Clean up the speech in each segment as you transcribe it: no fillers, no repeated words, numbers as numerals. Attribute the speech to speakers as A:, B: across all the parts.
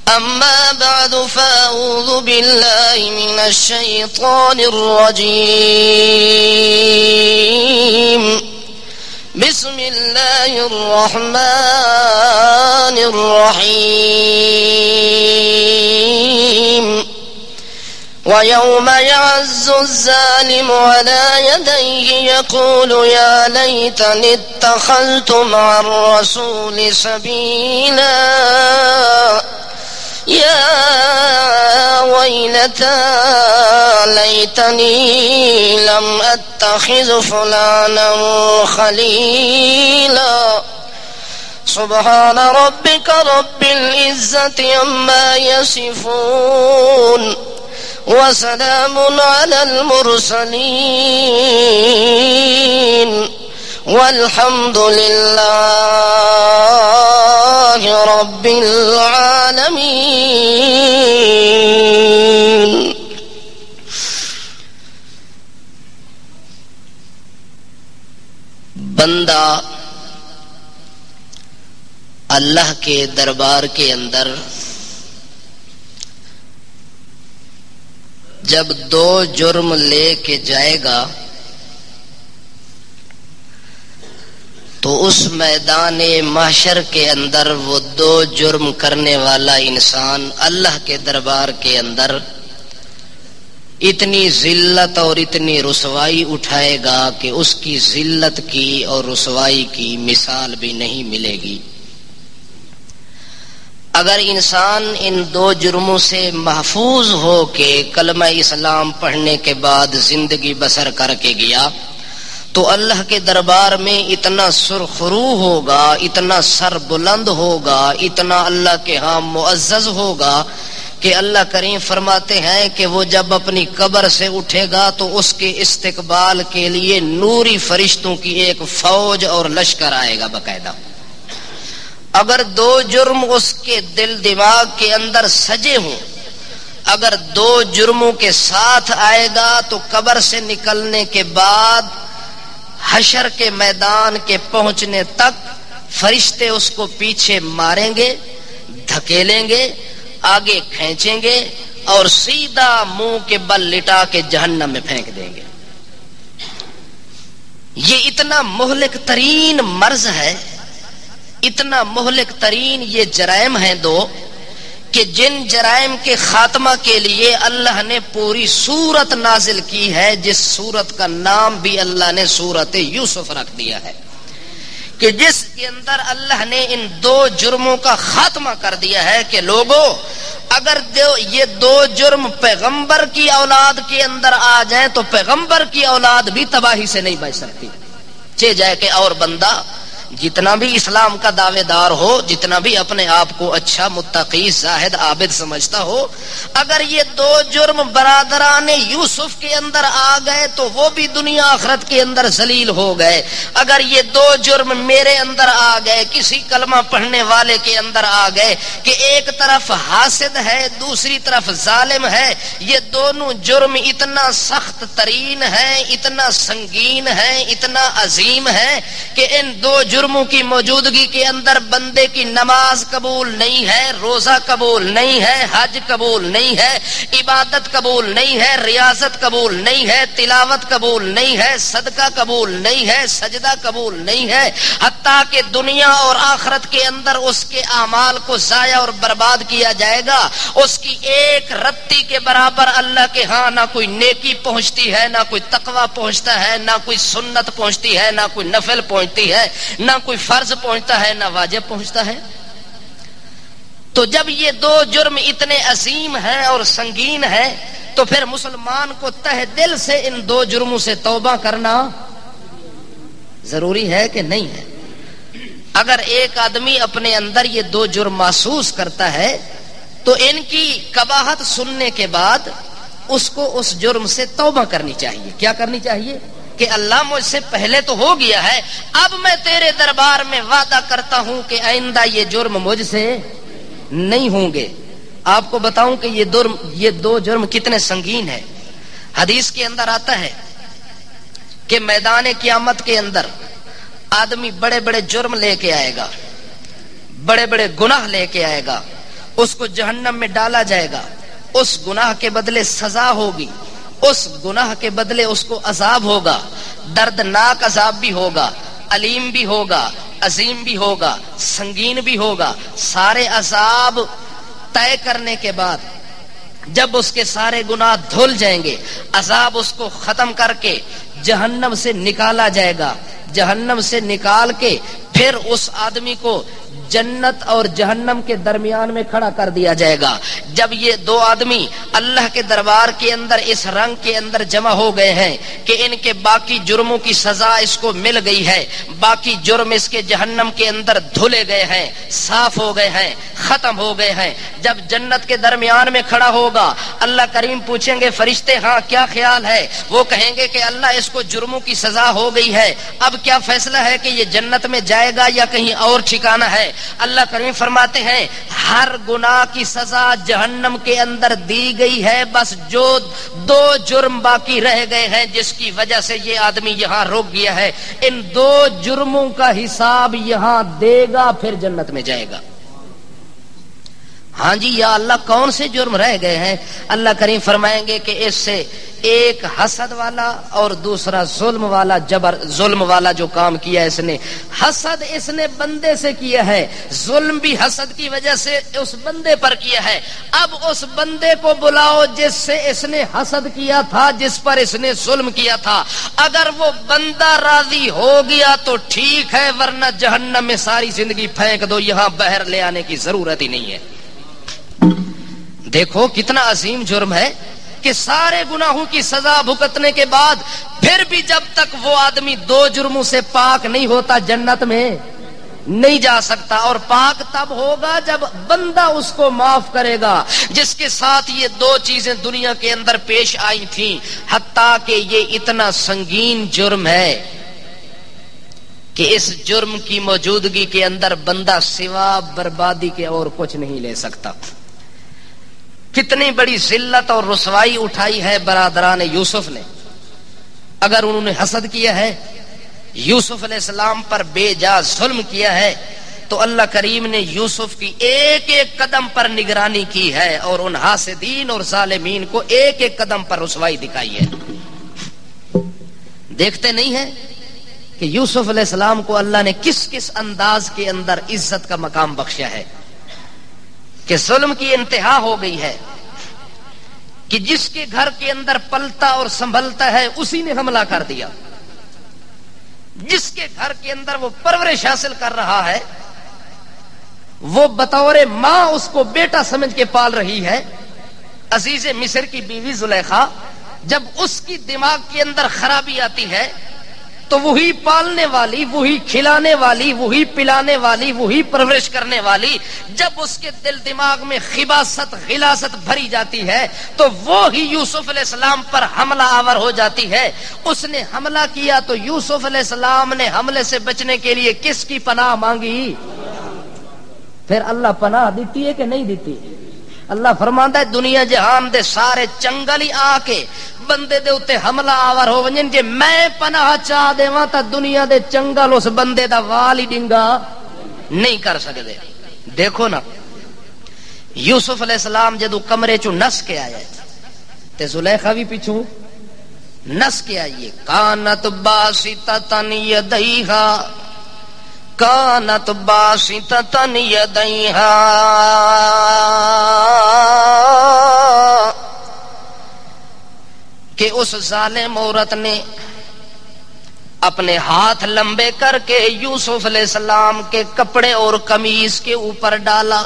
A: أما بعد فأعوذ بالله من الشيطان الرجيم بسم الله الرحمن الرحيم ويوم يعز الظالم على يديه يقول يا ليتني اتخذت مع الرسول سبيلا يا ويلتى ليتني لم أتخذ فلانا خليلا سبحان ربك رب العزة عما يصفون وسلام على المرسلين والحمد لله رب العالمين. بندہ اللہ کے دربار کے اندر جب دو جرم لے کے جائے گا تو اس میدان محشر کے اندر وہ دو جرم کرنے والا انسان اللہ کے دربار کے اندر اتنی ذلت اور اتنی رسوائی اٹھائے گا کہ اس کی ذلت کی اور رسوائی کی مثال بھی نہیں ملے گی. اگر انسان ان دو جرموں سے محفوظ ہو کے کلمہ اسلام پڑھنے کے بعد زندگی بسر کر کے گیا تو اللہ کے دربار میں اتنا سرخرو ہوگا، اتنا سر بلند ہوگا، اتنا اللہ کے ہاں معزز ہوگا کہ اللہ کریم فرماتے ہیں کہ وہ جب اپنی قبر سے اٹھے گا تو اس کے استقبال کے لیے نوری فرشتوں کی ایک فوج اور لشکر آئے گا باقاعدہ. اگر دو جرم اس کے دل دماغ کے اندر سجے ہوں، اگر دو جرموں کے ساتھ آئے گا تو قبر سے نکلنے کے بعد حشر کے میدان کے پہنچنے تک فرشتے اس کو پیچھے ماریں گے، دھکیلیں گے، آگے کھینچیں گے اور سیدھا منہ کے بل لٹا کے جہنم میں پھینک دیں گے. یہ اتنا مہلک ترین مرض ہے، اتنا مہلک ترین یہ جرائم ہیں دو کہ جن جرائم کے خاتمہ کے لیے اللہ نے پوری سورت نازل کی ہے، جس سورت کا نام بھی اللہ نے سورت یوسف رکھ دیا ہے، کہ جس کے اندر اللہ نے ان دو جرموں کا خاتمہ کر دیا ہے کہ لوگوں اگر یہ دو جرم پیغمبر کی اولاد کے اندر آ جائیں تو پیغمبر کی اولاد بھی تباہی سے نہیں بچ سکتی، چاہے جائے کہ اور بندہ جتنا بھی اسلام کا دعوے دار ہو، جتنا بھی اپنے آپ کو اچھا متقی زاہد عابد سمجھتا ہو، اگر یہ دو جرم برادران یوسف کے اندر آ گئے تو وہ بھی دنیا آخرت کے اندر ذلیل ہو گئے. اگر یہ دو جرم میرے اندر آ گئے، کسی کلمہ پڑھنے والے کے اندر آ گئے کہ ایک طرف حاسد ہے دوسری طرف ظالم ہے، یہ دونوں جرم اتنا سخت ترین ہے، اتنا سنگین ہے، اتنا عظیم ہے کہ ان دو جرموں کی موجودگی کے اندر بندے کی نماز قبول نہیں ہے، روزہ قبول نہیں ہے، حج قبول نہیں ہے، عبادت قبول نہیں ہے، ریاضت قبول نہیں ہے، تلاوت قبول نہیں ہے، صدقہ قبول نہیں ہے، سجدہ قبول نہیں ہے، حتیٰ کہ دنیا اور آخرت کے اندر اس کے اعمال کو ضائع اور برباد کیا جائے گا. اس کی ایک رتی کے برابر اللہ کے ہاں نہ کوئی نیکی پہنچتی ہے، نہ کوئی تقوی پہنچتا ہے، نہ کوئی سنت پہنچتی ہے، نہ کوئی نفل پہنچتی ہے، نہ کوئی فرض پہنچتا ہے، نہ واجب پہنچتا ہے. تو جب یہ دو جرم اتنے عظیم ہیں اور سنگین ہیں تو پھر مسلمان کو تہ دل سے ان دو جرموں سے توبہ کرنا ضروری ہے کہ نہیں ہے. اگر ایک آدمی اپنے اندر یہ دو جرم محسوس کرتا ہے تو ان کی قباحت سننے کے بعد اس کو اس جرم سے توبہ کرنی چاہیے. کیا کرنی چاہیے؟ کہ اللہ مجھ سے پہلے تو ہو گیا ہے، اب میں تیرے دربار میں وعدہ کرتا ہوں کہ آئندہ یہ جرم مجھ سے نہیں ہوں گے. آپ کو بتاؤں کہ یہ دو جرم کتنے سنگین ہیں. حدیث کے اندر آتا ہے کہ میدان قیامت کے اندر آدمی بڑے بڑے جرم لے کے آئے گا، بڑے بڑے گناہ لے کے آئے گا، اس کو جہنم میں ڈالا جائے گا، اس گناہ کے بدلے سزا ہوگی، اس گناہ کے بدلے اس کو عذاب ہوگا، دردناک عذاب بھی ہوگا، علیم بھی ہوگا، عظیم بھی ہوگا، سنگین بھی ہوگا۔ سارے عذاب طے کرنے کے بعد جب اس کے سارے گناہ دھل جائیں گے، عذاب اس کو ختم کر کے جہنم سے نکالا جائے گا، جہنم سے نکال کے پھر اس آدمی کو جنت اور جہنم کے درمیان میں کھڑا کر دیا جائے گا۔ جب یہ دو آدمی اللہ کے دربار کے اندر اس رنگ کے اندر جمع ہو گئے ہیں کہ ان کے باقی جرموں کی سزا اس کو مل گئی ہے، باقی جرم اس کے جہنم کے اندر دھلے گئے ہیں، صاف ہو گئے ہیں، ختم ہو گئے ہیں، جب جنت کے درمیان میں کھڑا ہوگا، اللہ کریم پوچھیں گے فرشتے ہاں کیا خیال ہے؟ وہ کہیں گے کہ اللہ اس کو جرموں کی سزا ہو گئی ہے، اب کیا فیصلہ ہے کہ یہ جنت میں جائے گا یا کہیں اور ٹھکانہ ہے؟ اللہ کریم فرماتے ہیں ہر گناہ کی سزا جہنم کے اندر دی گئی ہے، بس جو دو جرم باقی رہ گئے ہیں جس کی وجہ سے یہ آدمی یہاں رک گیا ہے، ان دو جرموں کا حساب یہاں دے گا، پھر جنت میں جائے گا۔ ہاں جی یا اللہ کون سے جرم رہ گئے ہیں؟ اللہ کریم فرمائیں گے کہ اس سے ایک حسد والا اور دوسرا ظلم والا جو کام کیا اس نے، حسد اس نے بندے سے کیا ہے، ظلم بھی حسد کی وجہ سے اس بندے پر کیا ہے۔ اب اس بندے کو بلاؤ جس سے اس نے حسد کیا تھا، جس پر اس نے ظلم کیا تھا، اگر وہ بندہ راضی ہو گیا تو ٹھیک ہے، ورنہ جہنم میں ساری زندگی پھینک دو، یہاں باہر لے آنے کی ضرورت ہی نہیں ہے۔ دیکھو کتنا عظیم جرم ہے کہ سارے گناہوں کی سزا بھگتنے کے بعد پھر بھی جب تک وہ آدمی دو جرموں سے پاک نہیں ہوتا جنت میں نہیں جا سکتا، اور پاک تب ہوگا جب بندہ اس کو معاف کرے گا جس کے ساتھ یہ دو چیزیں دنیا کے اندر پیش آئی تھیں، حتیٰ کہ یہ اتنا سنگین جرم ہے کہ اس جرم کی موجودگی کے اندر بندہ سوا بربادی کے اور کچھ نہیں لے سکتا۔ کتنی بڑی ذلت اور رسوائی اٹھائی ہے برادران یوسف نے، اگر انہوں نے حسد کیا ہے، یوسف علیہ السلام پر بے جا ظلم کیا ہے، تو اللہ کریم نے یوسف کی ایک ایک قدم پر نگرانی کی ہے اور ان حاسدین اور ظالمین کو ایک ایک قدم پر رسوائی دکھائی ہے۔ دیکھتے نہیں ہیں کہ یوسف علیہ السلام کو اللہ نے کس کس انداز کے اندر عزت کا مقام بخشا ہے، کہ ظلم کی انتہا ہو گئی ہے، کہ جس کے گھر کے اندر پلتا اور سنبھلتا ہے اسی نے حملہ کر دیا، جس کے گھر کے اندر وہ پرورش حاصل کر رہا ہے وہ بطور ماں اس کو بیٹا سمجھ کے پال رہی ہے۔ عزیز مصر کی بیوی زلیخا، جب اس کی دماغ کے اندر خرابی آتی ہے تو وہی پالنے والی، وہی کھلانے والی، وہی پلانے والی، وہی پرورش کرنے والی، جب اس کے دل دماغ میں خباثت غلاظت بھری جاتی ہے تو وہی یوسف علیہ السلام پر حملہ آور ہو جاتی ہے۔ اس نے حملہ کیا تو یوسف علیہ السلام نے حملے سے بچنے کے لیے کس کی پناہ مانگی؟ پھر اللہ پناہ دیتی ہے کہ نہیں دیتی؟ اللہ فرماندا ہے دنیا جہان دے سارے چنگل ہی آ کے بندے دے اتے حملہ آور ہو ونجن، جے میں پناہ چاہ دیواں تا دنیا دے چنگل اس بندے دا وال ہی ڈنگا نہیں کر سکتے۔ دیکھو نا یوسف علیہ السلام جدو کمرے چو نس کے آئے تے زلیخا بھی پیچھوں نس کے آئیے، کانت باسطتن یدیہا، کانت باسطتن یدیہا، کہ اس ظالم عورت نے اپنے ہاتھ لمبے کر کے یوسف علیہ السلام کے کپڑے اور قمیص کے اوپر ڈالا۔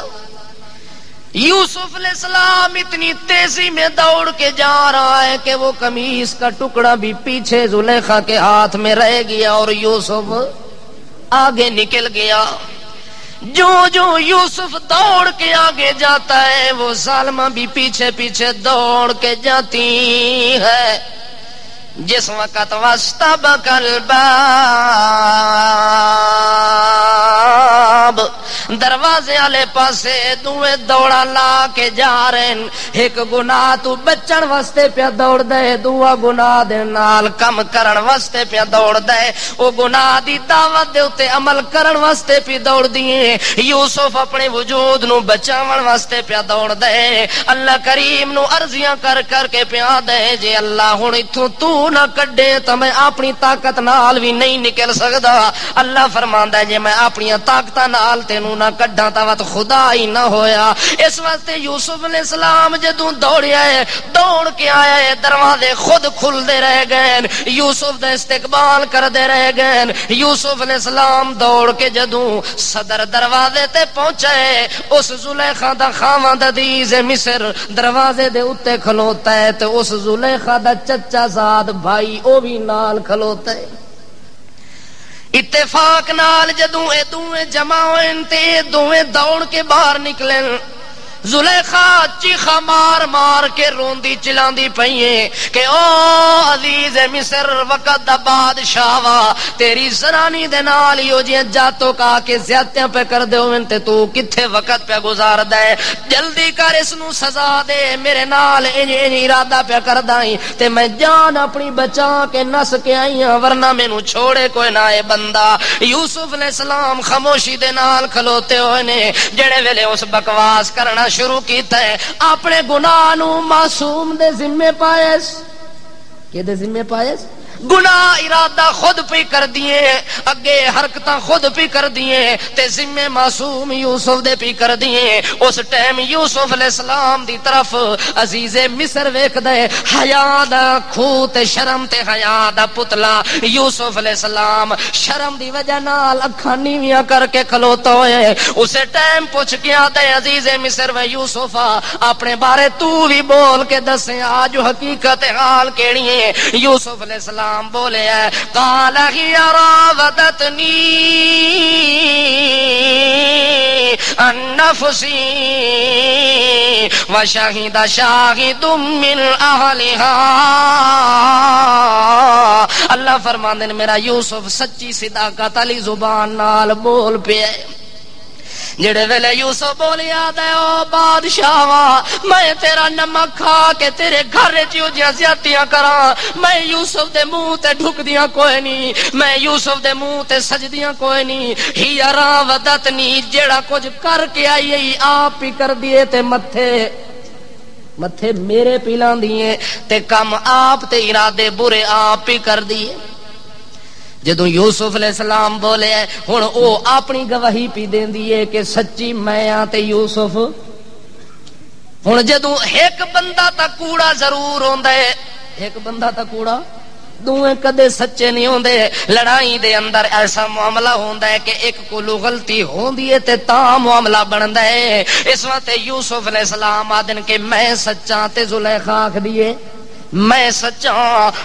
A: یوسف علیہ السلام اتنی تیزی میں دوڑ کے جا رہا ہے کہ وہ قمیص کا ٹکڑا بھی پیچھے زلیخا کے ہاتھ میں رہ گیا اور یوسف آگے نکل گیا۔ جو جو یوسف دوڑ کے آگے جاتا ہے وہ ظالمہ بھی پیچھے پیچھے دوڑ کے جاتی ہے۔ جس وقت واستبق الباب، دروازے والے پاسے دوے دوڑا لا کے جا رہے ہیں. ایک گناہ تو بچن واسطے پیا دوڑ دے, دوسرا گناہ دے نال کم کرن واسطے پیا دوڑ دے. او گناہ دی دعوت دے اوتے عمل کرن واسطے پی دوڑ دیے. یوسف اپنے وجود نو بچاون واسطے پیا دوڑ دے. اللہ کریم نو عرضیاں کر کر کے پیا دے جے اللہ ہن ایتھوں تو نہ کڈے تے میں اپنی طاقت نال بھی نہیں نکل سکدا. اللہ فرماندا ہے جے میں اپنی طاقتاں نال تینوں نہ کڈاں تاں وت خدا ہی نہ ہویا. اس واسطے یوسف علیہ السلام جدوں دوڑیا ہے, دوڑ کے آیا ہے, دروازے خود کھلدے رہ گئے, یوسف دا استقبال کردے رہ گئے. یوسف علیہ السلام دوڑ کے جدوں صدر دروازے تے پہنچے, اس زلیخا دا خاوند عزیز مصر دروازے دے اوتے کھلوتا ہے تے اس زلیخا دا چچا زاد بھائی او بھی نال کھلوتا ہے. اتفاق نال جدوں اے دوویں جمع ہوئے تے دوویں دوڑ کے باہر نکلے. زلیخا چیخا مار مار کے روندی چلاندی پئیے کہ او عزیز مصر وقت دا بادشاہ وا, تیری زنانی دے نال ہو جی جاتو کا کے زیادتیاں پہ کر دے ہوئے تے تو کتھے وقت پہ گزار دے, جلدی کر اس نو سزا دے, میرے نال انج ارادہ پہ کر دائیں تے میں جان اپنی بچا کے نس کے آئی ہاں, ورنہ مینوں چھوڑے کوئی نہ اے بندہ. یوسف علیہ السلام خاموشی دے نال کھلوتے ہوئے نے. جڑے ویلے اس بکواس کرنا شروع کیتا ہے, اپنے گناہ نو معصوم دے ذمے پائے. کہ دے ذمے پائے گناہ ارادہ خود پہ کر دیے, اگے حرکتاں خود پہ کر دیے تے ذمے معصوم یوسف دے پہ کر دیے. اس ٹائم یوسف علیہ السلام دی طرف عزیز مصر ویکھ دے, حیا دا کھو تے شرم تے حیا دا پتلا. یوسف علیہ السلام شرم دی وجہ نال اکھاں نیویاں کر کے کھلوتا ہوئے. اسے ٹائم پوچھ کے آتا ہے عزیز مصر و یوسف اپنے بارے تو بھی بول کے دسیں آج حقیقت حال کیڑی ہے. یوسف علیہ السلام بولے ہے, قال ہی راودتنی عن نفسی وشہد شاہد من اہلہا. اللہ فرماندے نے میرا یوسف سچی صداقت علی زبان نال بول پیا. جڑے ویلے یوسف بولیا دے او بادشاہ وا, میں تیرا نمک کھا کے تیرے گھر چیو جیاں زیادتیاں کراں, میں یوسف دے منہ تے ڈھک دیاں کوئی نہیں, میں یوسف دے منہ تے سجدیاں کوئی نہیں. ہی راودتنی جیڑا کچھ کر کے آئی آپ ہی کر دیے تے متھے میرے پیلان دیے تے کم آپ تے ارادے برے آپ ہی کر دیے. جدوں یوسف علیہ السلام بولے ہن او اپنی گواہی پی دیندی ہے کہ سچی میں ہاں تے یوسف. ہن جدوں ایک بندہ تا کوڑا ضرور ہوندا ہے, ایک بندہ تا کوڑا, دوویں کدے سچے نہیں ہوندے. لڑائی دے اندر ایسا معاملہ ہوندا ہے کہ ایک کولو غلطی ہوندی ہے تے تاں معاملہ بندا ہے. اس واسطے یوسف علیہ السلام آدن کہ میں سچا تے زلیخا آکھ دیے میں سچا.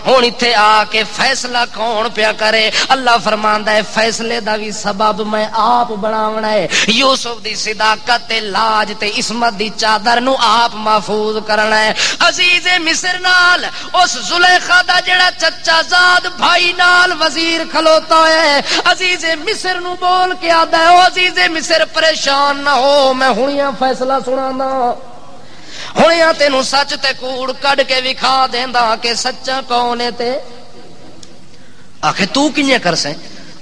A: ہن ایتھے آ کے فیصلہ کون پیا کرے؟ اللہ فرماندا ہے فیصلے دا بھی سبب میں آپ بناونا ہے. یوسف دی صداقت تے لاج تے عصمت دی چادر نو آپ محفوظ کرنا ہے. عزیز مصر نال اس زلیخا دا جڑا چچا زاد بھائی نال وزیر کھلوتا ہے, عزیز مصر نو بول کے آدا ہے او عزیز مصر پریشان نہ ہو, میں ہنیاں فیصلہ سنانا, ہنیاں تینوں سچ تے کوڑ کڈ کے وکھا دیندا کہ سچا کون ہے. تے آخے تو کیویں کر سیں؟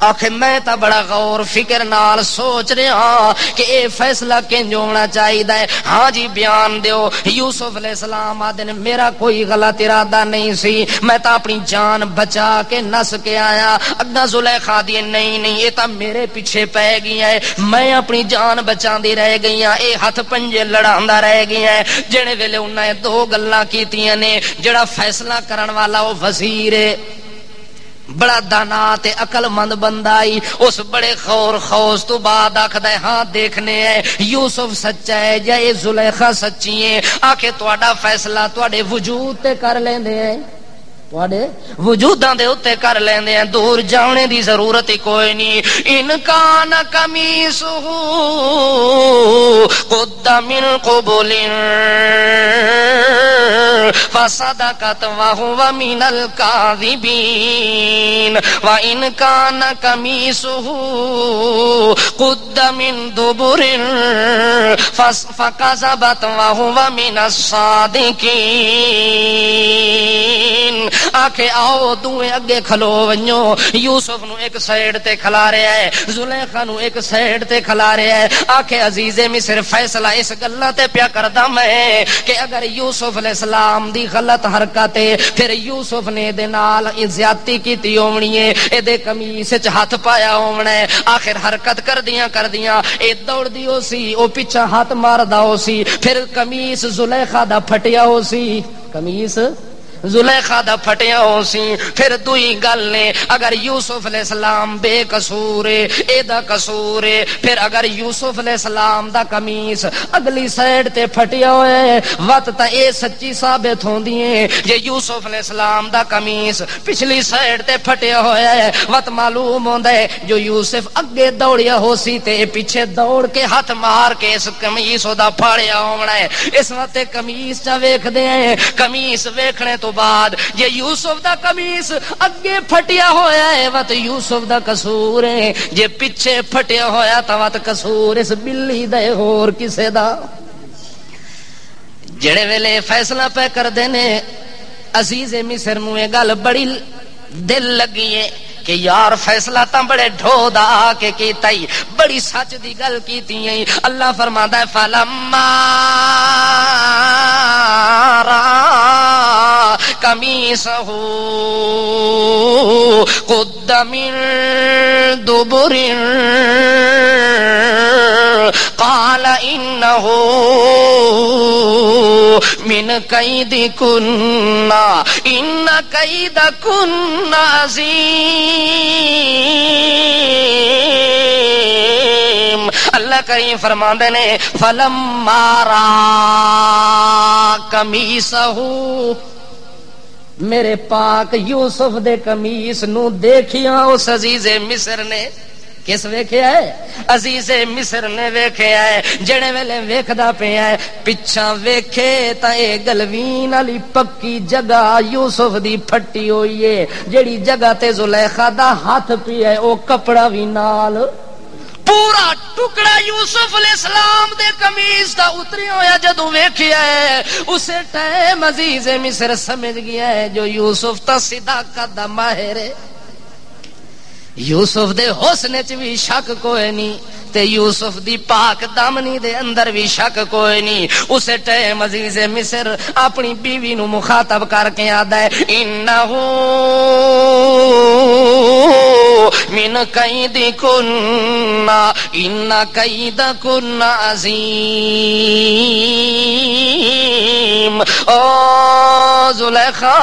A: آخے میں تا بڑا غور فکر نال سوچ رہا کہ اے فیصلہ کنج ہونا چاہیے. ہاں جی بیان دیو. یوسف علیہ السلام آدھے میرا کوئی غلط ارادہ نہیں سی, میں تا اپنی جان بچا کے نس کے آیا. اگا زلیخا دی نہیں یہ تا میرے پیچھے پہ گئی ہے, میں اپنی جان بچاندی رہ گئی ہاں, اے ہاتھ پنجے لڑاندا رہ گئی ہے. جڑے ویلے انہاں نے دو گلاں کیتیاں نے, جڑا فیصلہ کرن والا وہ وزیر ہے, بڑا دانا تے عقل مند بندہ آئی. اس بڑے خور خوص تو بعد آکھدا ہے ہاں دیکھنے ہے یوسف سچا ہے یا اے زلیخا سچی ہے. آکھے تہاڈا فیصلہ تہاڈے وجود تے کر لیندے ہیں, تہاڈے وجوداں دے اوتے کر لیندے ہیں, دور جانے دی ضرورت ہی کوئی نہیں. ان کان قمیصہ قد من قبل فصدقت وهو من الكاذبين وإن كان قميصه قد من دبر فكذبت وهو من الصادقين آکھے آؤ دوئے اگے کھلو ونجو یوسف نو ایک سائیڈ تے کھلا رہا ہے زلیخا نو ایک سائیڈ تے کھلا رہا ہے آکھے عزیز مصر فیصلہ اس گلہ تے پیا کردہ میں کہ اگر یوسف علیہ السلام دی غلط حرکت ہے پھر یوسف نے دے نال زیادتی کیتی ہونی ہے اے دے قمیص وچ ہاتھ پایا ہونا ہے آخر حرکت کر دیاں اے دوڑ دی ہو سی او پیچھے ہاتھ ماردا ہو سی پھر قمیص زلیخا دا پھٹیا ہو سی قمیص زلیخا دا پھٹیا ہو سی پھر دوئی گل نے اگر یوسف علیہ السلام بے قصور اے دا قصور پھر اگر یوسف علیہ السلام دا قمیص اگلی سائیڈ تے پھٹیا ہوئے وقت تا اے سچی ثابت ہوندی ہے جے یوسف علیہ السلام دا قمیص پچھلی سائیڈ تے پھٹیا ہوئے وقت معلوم ہوندا ہے جو یوسف اگے دوڑیا ہو سی تے پیچھے دوڑ کے ہاتھ مار کے اس قمیص دا پھاڑیا ہونا ہے اس وقت قمیص چا ویکھ دے ہیں قمیص ویکھنے تو بعد یہ یوسف دا قمیص اگے پھٹیا ہویا ہے وقت یوسف دا قصور ہے جے پیچھے پھٹیا ہویا تا وقت قصور اس بلی دے اور کسے دا جڑے ویلے فیصلہ پہ کر دینے عزیز مصر نو یہ گل بڑی دل لگی ہے کہ یار فیصلہ تا بڑے ڈھو دا کے کیتا ہی بڑی سچ دی گل کیتی ہیں اللہ فرماتا ہے فلما را قمیصہ قد من دبر قال انه من کیدکن ان کیدکن عظیم اللہ کریم فرماندے نے فلما را قمیصہ میرے پاک یوسف دے قمیص نو دیکھیا اس عزیز مصر نے کس ویکھیا ہے عزیز مصر نے ویکھیا ہے جڑے ویلے ویکھدا پیا ہے پچھا ویکھے تا اے گلوین علی پکی جگہ یوسف دی پھٹی ہوئی ہے جڑی جگہ تے زلیخا دا ہاتھ پیا ہے او کپڑا وی نال پورا ٹکڑا یوسف علیہ السلام دے قمیص دا اتری ہویا جدوں ویکھیا ہے اسے ٹائم عزیز مصر سمجھ گیا ہے جو یوسف تا صداقت دا ماہر ہے یوسف دے حسن چ بھی شک کوئی نہیں تے یوسف دی پاک دامنی دے اندر بھی شک کوئی نہیں اسے ٹائم عزیز مصر اپنی بیوی نو مخاطب کر کے آدا ہے انہو من کیدکن ان کیدکن عظیم او زلیخا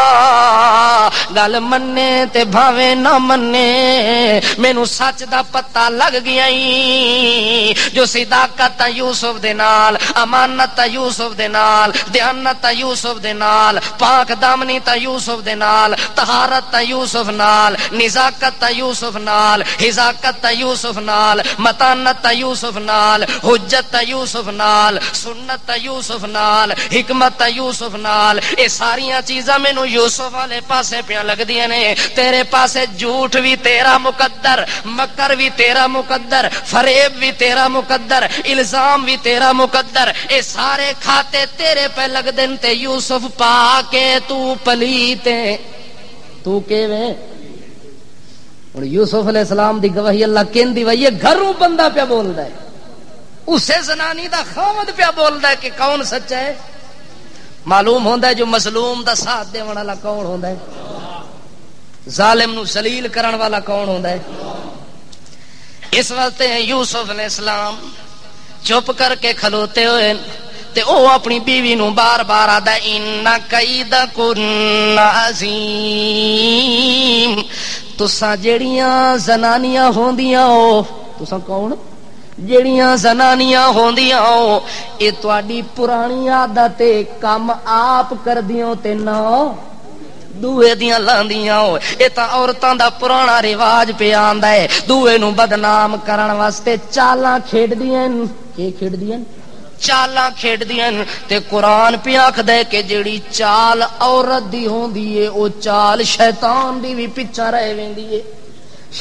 A: گل منے تے بھاوے نہ منے مینوں سچ دا پتہ لگ گیا جو صداقت یوسف دے نال امانت یوسف دے نال دیانت یوسف دے نال پاک دامنی تا یوسف دے نال طہارت یوسف نال نزاکت یوسف نال حذاقت یوسف نال متانت یوسف نال حجت یوسف نال سنت یوسف نال حکمت یوسف نال اے ساریاں چیزاں مینوں یوسف والے پاسے پیاں لگدیاں نے تیرے پاسے جھوٹ بھی تیرا مقدر مکر بھی تیرا مقدر فریب بھی تیرا مقدر الزام بھی تیرا مقدر اے سارے کھاتے تیرے پہ لگ دن تے یوسف پا کے تو پلیتے تو کیویں اور یوسف علیہ السلام دی گواہی اللہ کہندی وئی ہے گھروں بندہ پیا بولدا ہے اسے زنانی دا خاوند پیا بولدا ہے کہ کون سچا ہے معلوم ہوندا ہے جو مظلوم دا ساتھ دیون والا کون ہوندا ہے ظالم نو ذلیل کرن والا کون ہوندا ہے اس وقت یوسف علیہ السلام چپ کر کے کھلوتے ہوئے تے او اپنی بیوی نو بار بار آدا ان کیدکن عظیم تساں جیڑیاں زنانیاں ہوندیاں ہو تساں کون جیڑیاں زنانیاں ہوندیاں ہو اے تواڈی پرانی عادت کم آپ کردیاں تے نہ دوے دیاں لاندیاں ہو اے تا عورتاں دا پرانا رواج پہ آندا ہے دوے نو بدنام کرن واسطے چالاں کھیڈدیاں کی کھیڈدیاں چالاں کھیڈدیاں تے قرآن پہ آکھدا ہے کہ جیڑی چال عورت دی ہوندی ہے او چال شیطان دی بھی پیچھے رہ ویندی ہے.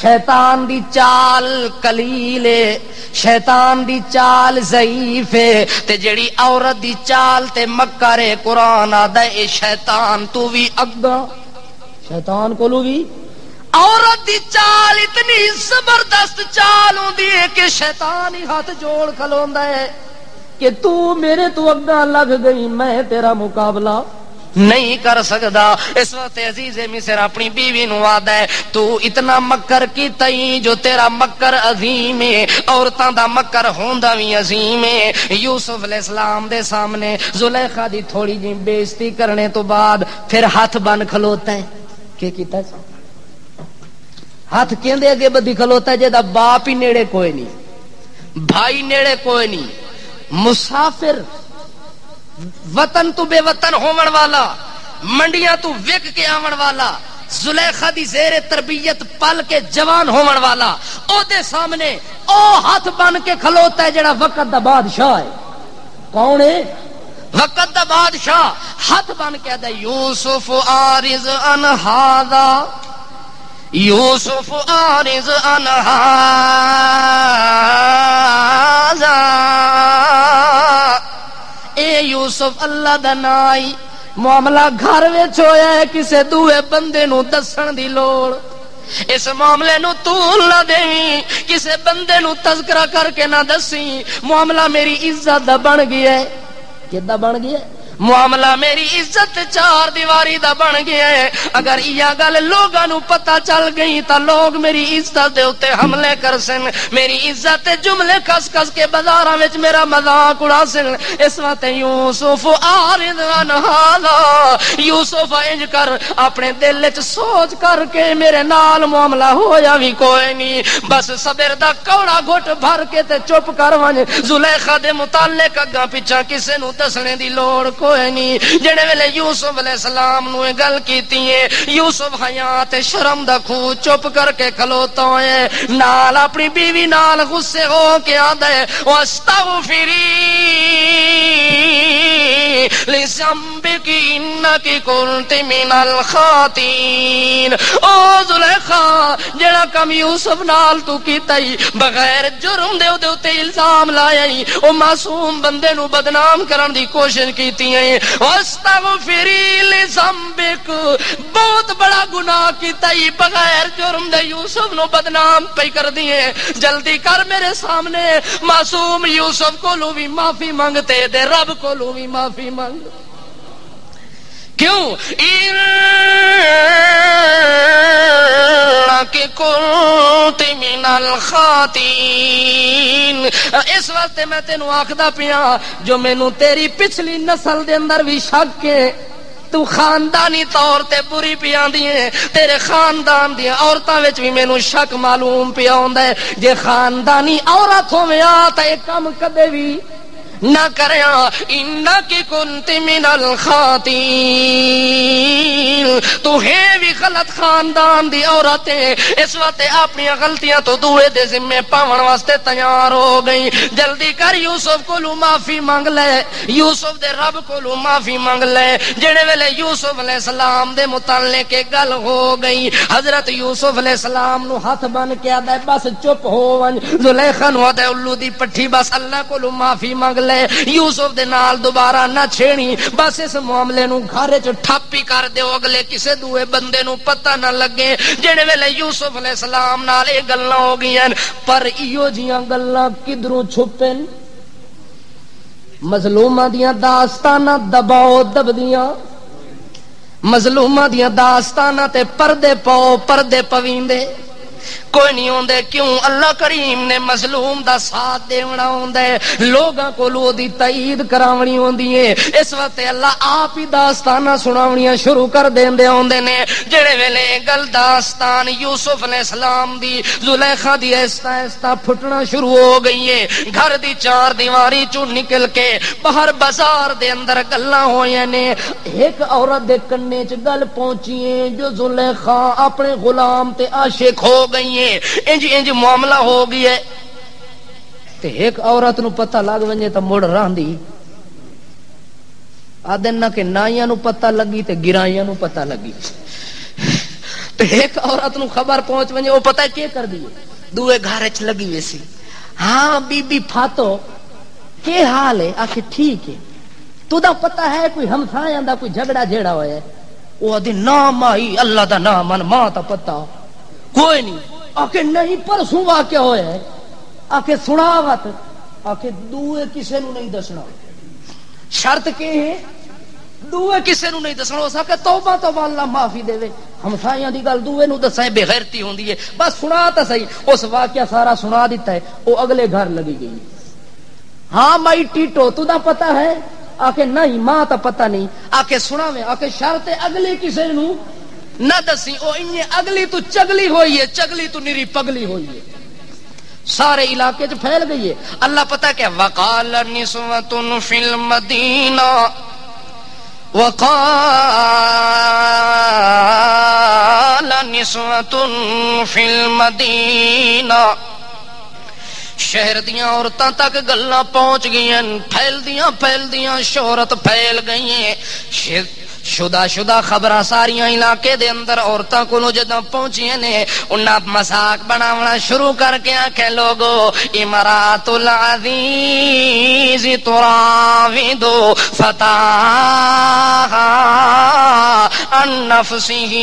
A: شیطان دی چال قلیل ہے، شیطان دی چال ضعیف ہے، تے جیڑی عورت دی چال تے مکر ہے. قرآن آدا ہے اے شیطان تو بھی اگا، شیطان کولو بھی. عورت دی چال اتنی زبردست چال ہوندی ہے کہ شیطان ہی ہاتھ جوڑ کھلوندا ہے کہ تو میرے تو اگا لگ گئی، میں تیرا مقابلہ نہیں کر سکدا. اس وقت عزیز مصر اپنی بیوی نو آدا ہے تو اتنا مکر کیتا ہی جو تیرا مکر عظیم ہے، عورتاں دا مکر ہوندا وی عظیم ہے. یوسف علیہ السلام دے سامنے زلیخا دی تھوڑی جی بے عزتی کرنے تو بعد پھر ہاتھ بن کھلوتا ہے. کی کیتا ہے؟ ہاتھ کیندے اگے بدی کھلوتا ہے جدا باپ ہی نیڑے کوئی نہیں، بھائی نیڑے کوئی نہیں، مسافر، وطن تو بے وطن ہون والا، منڈیاں تو وک کے آون والا، زلیخا دی زیر تربیت پل کے جوان ہون والا، او دے سامنے او ہاتھ بن کے کھلوتا ہے جڑا وقت دا بادشاہ ہے. کون ہے؟ وقت دا بادشاہ. ہاتھ بن کے آدھا یوسف آرز ان ہذا، یوسف آرز ان ہذا. اے یوسف اللہ دا نائی، معاملہ گھر وچ ہویا ہے، کسے دوے بندے نو دسن دی لوڑ. اس معاملے نو تو نہ دیویں، کسے بندے نو تذکرہ کر کے نہ دسی. معاملہ میری عزت دا بن گیا ہے. کدا بن گیا ہے؟ معاملہ میری عزت چار دیواری دا بن گیا ہے. اگر یہ گل لوگاں نو پتہ چل گئی تا لوگ میری عزت دے اوتے حملے کرسن، میری عزت تے جملے کس کس کے بازاراں وچ میرا مذاق اڑاسن. اس وقت یوسف آرد عن ھذا، یوسف انج کر اپنے دل وچ سوچ کر کے میرے نال معاملہ ہویا وی کوئی نہیں، بس صبر دا کوڑا گھٹ بھر کے تے چپ کر ونج. زلیخا دے متعلق اگاں پیچھے کسے نو دسنے دی لوڑ کوئی نہیں. جڑے ویلے یوسف علیہ السلام نو گل کیتی ہے، یوسف حیا تے شرم دا خو چپ کر کے کھلوتا ہے، نال اپنی بیوی نال غصے ہو کے آندا ہے واستغفری لذنبک انک کنت من الخاطئین. او زلیخا جڑا کم یوسف نال تو کیتا ہی بغیر جرم دے او تے الزام لایا ہی، او معصوم بندے نو بدنام کرن دی کوشش کیتی ہے. واستغفری لذنبک، بہت بڑا گناہ کیتا ہی بغیر جرم دے یوسف نو بدنام پہ کر دیے. جلدی کر میرے سامنے معصوم یوسف کو لو بھی معافی مانگتے دے، رب کو لو بھی معافی مانگ. کیوں؟ کہ کنت من الخاطئین. اس واسطے میں تینوں آکھدا پیا جو مینوں تیری پچھلی نسل دے اندر بھی شک ہے، تو خاندانی طور تے بری پیا دی ہے، تیرے خاندان دی عورتاں وچ بھی مینوں شک معلوم پیا ہوندا ہے. جے خاندانی عورت ہووے تے اے کم کدے بھی نہ کریا. انک کنت من الخاطئین، تو ہے بھی غلط خاندان دی عورت ہے. اس وقت اپنی غلطیاں تو دوے دے ذمے پاون واسطے تیار ہو گئی. جلدی کر یوسف کولو معافی مانگ لے، یوسف دے رب کولو معافی مانگ لے. جڑے ویلے یوسف علیہ السلام دے متعلق گل ہو گئی، حضرت یوسف علیہ السلام نو ہاتھ بن کے آدا بس چپ ہو ون. زلیخا نو آدا الو دی پٹھی بس اللہ کولو معافی مانگ لے، یوسف دے نال دوبارہ نہ چھیڑی، بس اس معاملے نو گھر وچ ٹھپی کر دیو، اگلے کسے دوے بندے نو پتہ نہ لگے. جڑے ویلے یوسف علیہ السلام نال اے گلاں ہو گئیاں، پر ایو جیاں گلاں کدھروں چھپن؟ مظلوماں دیاں داستاناں دباؤ دبدیاں، مظلوماں دیاں داستاناں تے پردے پاؤ پردے پویندے کوئی نہیں ہوندے. کیوں؟ اللہ کریم نے مظلوم دا ساتھ دیونا ہوندا ہے، لوگاں کولوں دی تائید کراونی ہوندی ہے. اس وقت اللہ آپ ہی داستاناں سناونیاں شروع کر دیندے ہوندے نے. جڑے ویلے گل داستان یوسف علیہ السلام دی زلیخا دی ایستا ایستا پھٹنا شروع ہو گئی ہے، گھر دی چار دیواری چوں نکل کے باہر بازار دے اندر گلاں ہوئیاں نے. ایک عورت دے کنے چ گل پہنچی ہے جو زلیخا اپنے غلام تے عاشق ہو گئی ہے. انج انج معاملہ ہو گیا ہے. تے ایک عورت نو پتہ لگ ونجے تے مڑ راندی آدن نہ کہ نائیاں نو پتہ لگی تے گرائیاں نو پتہ لگی تے ایک عورت نو خبر پہنچ ونجے او پتہ کی کر دی دوے گھر وچ لگی ویسی ہاں بی بی فاتو کے حال ہے آکھے ٹھیک ہے تو دا پتہ ہے کوئی ہمسایاں دا کوئی جھگڑا جھیڑا ہویا ہے او آدھی نام آئی اللہ دا نام من ماں تا پتہ کوئی نہیں آکھے نہیں پرسوں واقعہ ہویا ہے آکھے سناوت آکھے دوے کسے نو نہیں دسنا شرط کے ہے دوے کسے نو نہیں دسنا ہو سکے توبہ توبہ اللہ معافی دے وے ہمسایاں دی گل دوے نو دسائے بے غیرتی ہوندی ہے بس سنا تا صحیح اس واقعہ سارا سنا دیتا ہے او اگلے گھر لگی گئی ہاں مائی ٹیٹو تو دا پتہ ہے آکے نہیں ماں تا پتہ نہیں آکے سنا میں آکے شرط اگلی کسے نو نہ دسی او انہیں اگلی تو چگلی ہوئی ہے چگلی تو نری پگلی ہوئی ہے سارے علاقے چ پھیل گئی ہے اللہ پتہ کیا وقال نسوۃ فی المدینہ وقال نسوۃ فی المدینہ شہر دیاں عورتاں تک گلاں پہنچ گئیں پھیل دیاں شہرت پھیل گئی شدہ خبراں ساریاں علاقے دے اندر عورتاں کولوں جدوں پہنچیاں نے انہاں مذاق بناونا شروع کر کے آکھے لوگو امرات العزیز تراود فتاہ عن نفسه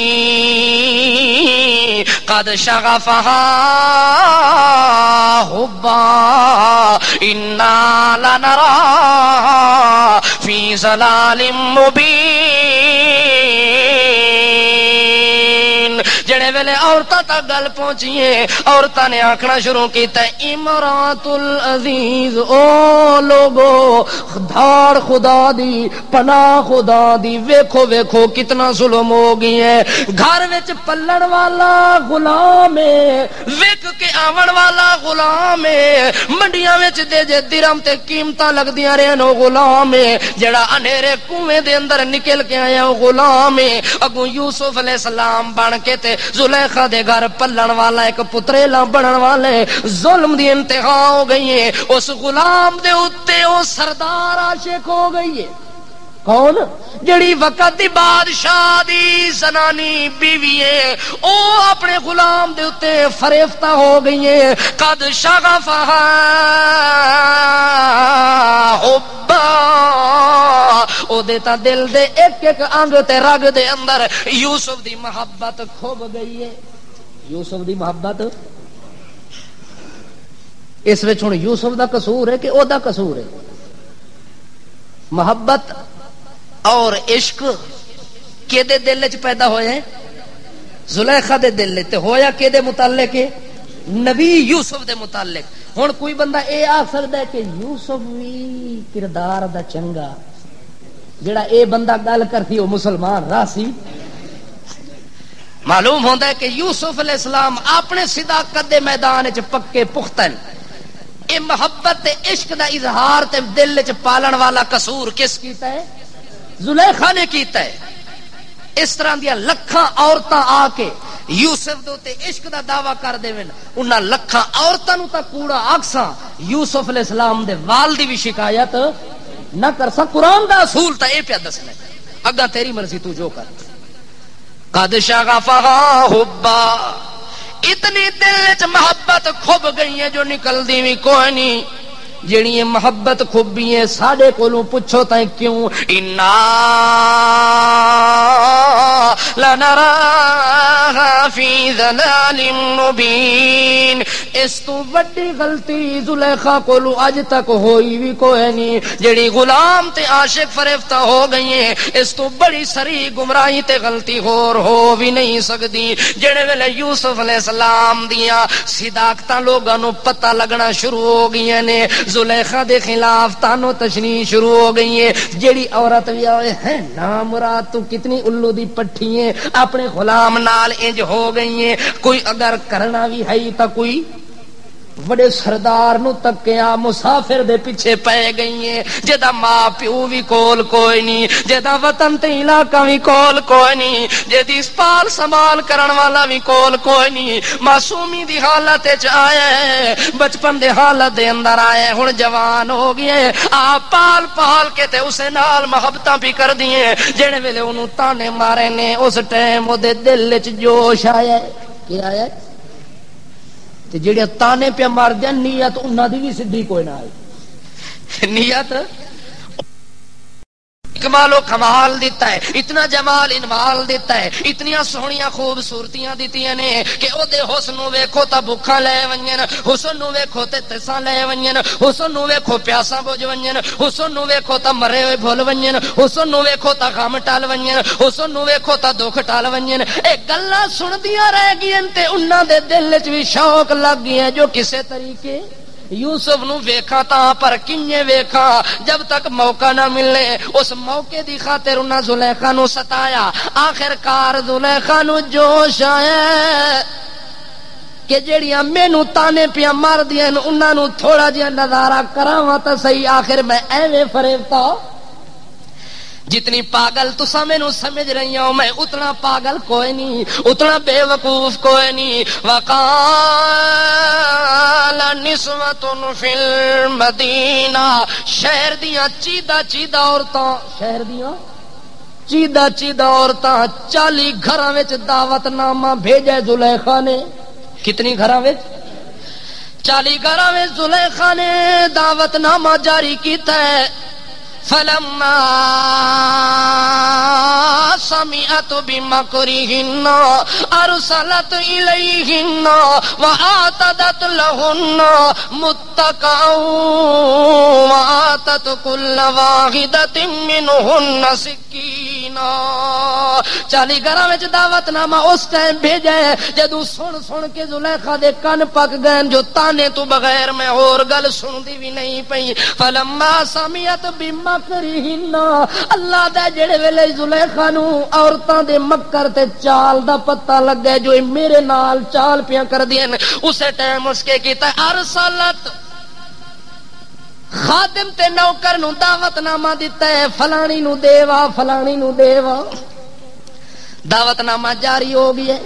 A: قد شغفها حبا انا لنرا فی ضلال مبین جڑے ویلے عورتاں تک گل پہنچیے عورتاں نے آکھنا شروع کیتا امرات العزیز او لوگو دھاڑ خدا دی پناہ خدا دی ویکھو کتنا ظلم ہو گئی ہے گھر وچ پلن والا غلام ہے وک کے آون والا غلام ہے منڈیاں وچ دے جے درہم تے قیمتاں لگدیاں رہن او غلام ہے جڑا انیرے کنویں دے اندر نکل کے آیا او غلام ہے اگوں یوسف علیہ السلام بن کے تے زلیخا دے گھر پلن والا ایک پتریلا بنن والے ظلم دی انتہا ہو گئی ہے اس غلام دے اتے او سردار عاشق ہو گئی ہے کون جڑی وقت دی بادشاہ دی زنانی بیوی ہے او اپنے غلام دے اتے فریفتہ ہو گئی ہے قد شغفها حبا او دیتا دل دے ایک انگ تے رگ دے اندر یوسف دی محبت کھوب گئی ہے یوسف دی محبت اس وچ ہن یوسف دا قصور ہے کہ او دا قصور ہے محبت اور عشق کے دے دل وچ پیدا ہوئے ہیں زلیخا دے دل تے ہویا کے دے متعلق ہے نبی یوسف دے متعلق ہن کوئی بندہ اے آکھ سکدا ہے کہ یوسف وی کردار دا چنگا جڑا اے بندہ گل کرتی او مسلمان راسی معلوم ہوندا ہے کہ یوسف علیہ السلام اپنے صداقت دے میدان وچ پکے پختہ اے محبت تے عشق دا اظہار تے دل وچ پالن والا قصور کس کیتا ہے زلیخا نے کیتا ہے اس طرح دیا لکھاں عورتاں آ کے یوسف دے تے عشق دا دعویٰ کر دیویں انہاں لکھاں عورتاں نو تا کوڑا آکساں یوسف علیہ السلام دے والدی بھی شکایت نہ کر سا قرآن دا اصول تا اے پیا دسنا اگا تیری مرضی تو جو کر قد شغفها حبا اتنی دل وچ محبت کھب گئی ہے جو نکل دی وی کوئی نہیں جڑی یہ محبت خوبی ہے ساڈے کولوں پوچھو تائیں کیوں انا لنراها فی ضلال مبین اس تو بڑی غلطی زلیخا کولوں اج تک ہوئی بھی کوئی نہیں جڑی غلام تے عاشق فریفتہ ہو گئی ہیں اس تو بڑی سری گمراہی تے غلطی ہو بھی نہیں سکتی جڑے ویلے یوسف علیہ السلام دیاں صداقتاں لوگاں نو پتہ لگنا شروع ہو گئی نے زلیخا دے خلاف تانو تشنی شروع ہو گئی ہے جیڑی عورت بھی آئے ہیں نا مراد تو کتنی الو دی پٹھی ہیں اپنے غلام نال انج ہو گئی ہیں کوئی اگر کرنا بھی ہے تا کوئی بڑے سردار نو تکیا مسافر دے پیچھے پے گئی ہیں جدا ماں پیو بھی کول کوئی نہیں جدا وطن تے علاقہ بھی کول کوئی نہیں جدی اسپال سنبھال کرن والا بھی کول کوئی نہیں معصومی دی حالت وچ آیا ہے بچپن دے حالت دے اندر آیا ہے ہن جوان ہو گئے آپ پال پال کے تے اسے نال محبتاں بھی کر دیے جڑے ویلے اونوں تانے مارے نے اس ٹائم او دے دل وچ جوش آیا ہے کیا آیا ہے جڑے تانے پہ مار دیا نیت انہاں دی بھی سدھی کوئی نہ آئی نیت کمال و کمال دیتا ہے اتنا جمال انوال دیتا ہے اتنی سونیاں خوبصورتیاں دیتیاں نے کہ او دے حسن نو ویکھو تا بھکھاں لے ونجن حسن نو ویکھو تے تساں لے ونجن حسن نو ویکھو پیاساں بوجھ ونجن حسن نو ویکھو تا مرے ہوئے بھول ونجن حسن نو ویکھو تا غم ٹال ونجن حسن نو ویکھو تا دکھ ٹال ونجن اے گلاں سندیاں رہ گئیں تے انہاں دے دل وچ وی شوق لگ گیا جو کسے طریقے یوسف نو ویکھا تا پر کنجے ویکھا جب تک موقع نہ ملے اس موقع دی خاطر انہاں زلیخا نو ستایا آخر کار زلیخا نو جوش آیا کہ جڑیاں مینوں تانے پیاں مار دیاں انہاں نو تھوڑا جہا نظارہ کراواں تے صحیح آخر میں ایویں فریبتا جتنی پاگل تساں مینوں سمجھ رہی ہو میں اتنا پاگل کوئی نہیں اتنا بے وقوف کوئی نہیں وقال نسوۃ فی المدینہ شہر دیاں چیدہ چیدہ عورتاں شہر دیاں چیدہ چیدہ عورتاں 40 گھراں وچ دعوت نامہ بھیجے زلیخا نے کتنی گھراں وچ 40 گھراں وچ زلیخا نے دعوت نامہ جاری کیتا ہے فلما سمعت بمكرهن ارسلت اليهن واعتدت لهن متكئا واتت كل واحدة منهن سكينا 40 گھراں وچ دعوت نامہ اس ٹائم بھیجا ہے جدوں سن سن کے زلیخا دے کان پک گئے جو تانے تو بغیر میں اور گل سندی بھی نہیں پئی فلما سمعت بمكرهن اللہ دے جڑے ویلے زلیخا نو عورتاں دے مکر تے چال دا پتہ لگ گیا جو میرے نال چال پیاں کر دین اسے ٹائم اس کے کیتا ارسلت خادم تے نوکر نو دعوت نامہ دیتا ہے فلانی نو دیوا فلانی نو دیوا دعوت نامہ جاری ہو گئی ہے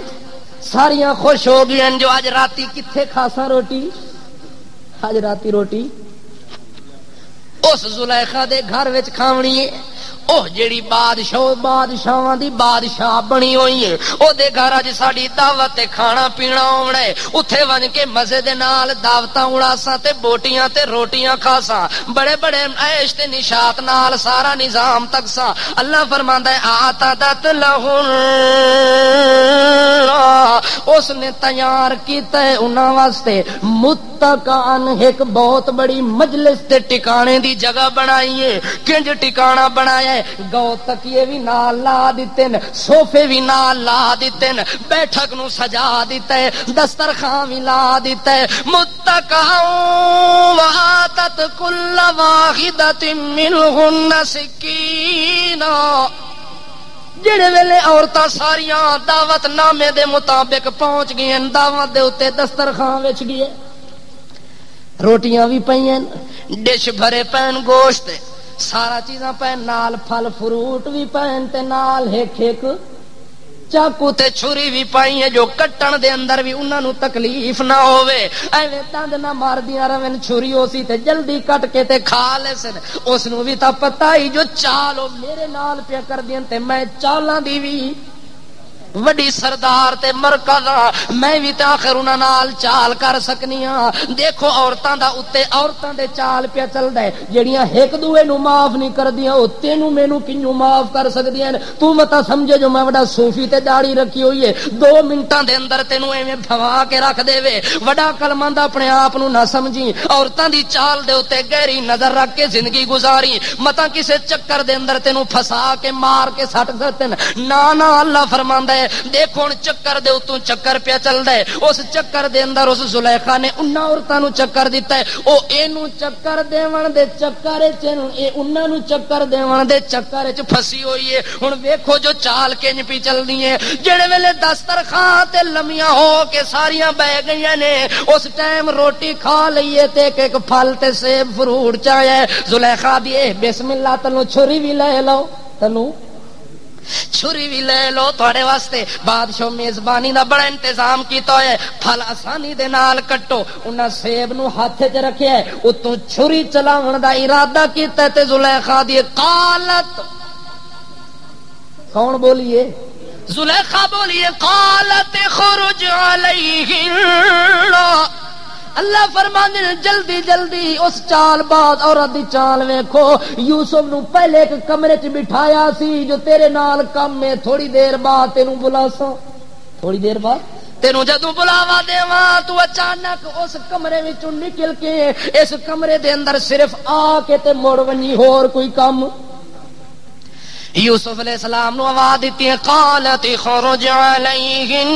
A: ساریاں خوش ہو گئی ہیں جو آج راتی کتھے کھاسا روٹی آج راتی روٹی اس زلیخا دے گھر وچ کھاونی ہے او جیڑی بادشاہاں دی بادشاہ بنی ہوئی ہے او دے گھر اج ساڈی دعوت تے کھانا پینا ہونا ہے اوتھے ون کے مزے دے نال دعوتاں اڑاساں تے بوٹیاں تے روٹیاں کھاساں بڑے بڑے عیش تے نشاط نال سارا نظام تکساں اللہ فرماندا ہے اعتدت لہن اس نے تیار کیتا ہے انہاں واسطے متکئن ایک بہت بڑی مجلس تے ٹکانے دی جگہ بنائی ہے کنج ٹکانا بنایا ہے گو تکیے بھی نال لا دیتے ہیں صوفے بھی نال لا دیتے ہیں بیٹھک نو سجا دیتا ہے دسترخوان بھی لا دیتا ہے متکئا وآتت کل واحدۃ منہن سکینا جڑے ویلے عورتاں ساریاں دعوت نامے دے مطابق پہنچ گئی ہیں دعوت دے اوتے دسترخوان وچ گئے روٹیاں بھی پئیں ڈش بھرے پین گوشت سارا چیزاں پین نال پھل فروٹ بھی پین تے نال ایک ایک چاقو تے چھری بھی پائی ہے جو کٹن دے اندر بھی انہاں نو تکلیف نہ ہوے ایویں دند نہ مار دیاں رون چھری ہوسی تے جلدی کٹ کے تے کھا لے سن اس نو بھی تا پتہ ہی جو چالو میرے نال پیا کر دین تے میں چالاں دی وی وڈی سردار تے مرکزاں میں بھی تے آخر انہاں نال چال کر سکنی ہاں دیکھو عورتاں دا اتے عورتاں دے چال پیا چلدا ہے جڑیاں ایک دوے نو معاف نہیں کردیاں او تینوں مینوں کینوں معاف کر سکدیاں تو متا سمجھے جو میں وڈا صوفی تے داڑھی رکھی ہوئی ہے 2 منٹاں دے اندر تینوں ایویں بھوا کے رکھ دے وے وڈا کلمند اپنے آپ نو نہ سمجھی عورتاں دی چال دے اوتے گہری نظر رکھ کے زندگی گزاری متا کسے چکر دے اندر تینوں پھسا کے مار کے سٹ سکتے نا اللہ فرماندا ہے. دیکھو ہن چکر دے اتوں چکر پیا چلدا ہے. اس چکر دے اندر اس زلیخا نے انہاں عورتاں نو چکر دتا ہے. او اینو چکر دیون دے چکر وچ اے انہاں نو چکر دیون دے چکر وچ پھسی ہوئی ہے. ہن ویکھو جو چال کنج پی چلدی ہے. جڑے ویلے دسترخوان تے لمیاں ہو کے ساریاں بہ گئیاں نے اس ٹائم روٹی کھا لئیے تے ایک پھل تے سیب فروٹ چاہے. زلیخا دی بسم اللہ تنو چھری بھی لے لو, تنو چھری بھی لے لو تھوڑے واسطے. بادشاہ میزبانی دا بڑا انتظام کیتا ہے. پھل آسانی دے نال کٹو. انہاں سیب نو ہاتھ وچ رکھیا ہے, اتوں چھری چلاون دا ارادہ کیتا تے زلیخا دی قالت, کون بولیے؟ زلیخا بولیے. قالت خرج علیہن. اللہ فرماندے جلدی جلدی اس چال بعد عورت دی چال ویکھو. یوسف نو پہلے ایک کمرے چ بٹھایا سی جو تیرے نال کم ہے, تھوڑی دیر بعد تینوں بلاساں, تھوڑی دیر بعد تینوں جدوں بلاوا دیواں تو اچانک اس کمرے وچوں نکل کے اس کمرے دے اندر صرف آ کے تے مڑ ونی, ہور کوئی کم. یوسف علیہ السلام نو آواز دیتی ہے قالت خرج علیہن.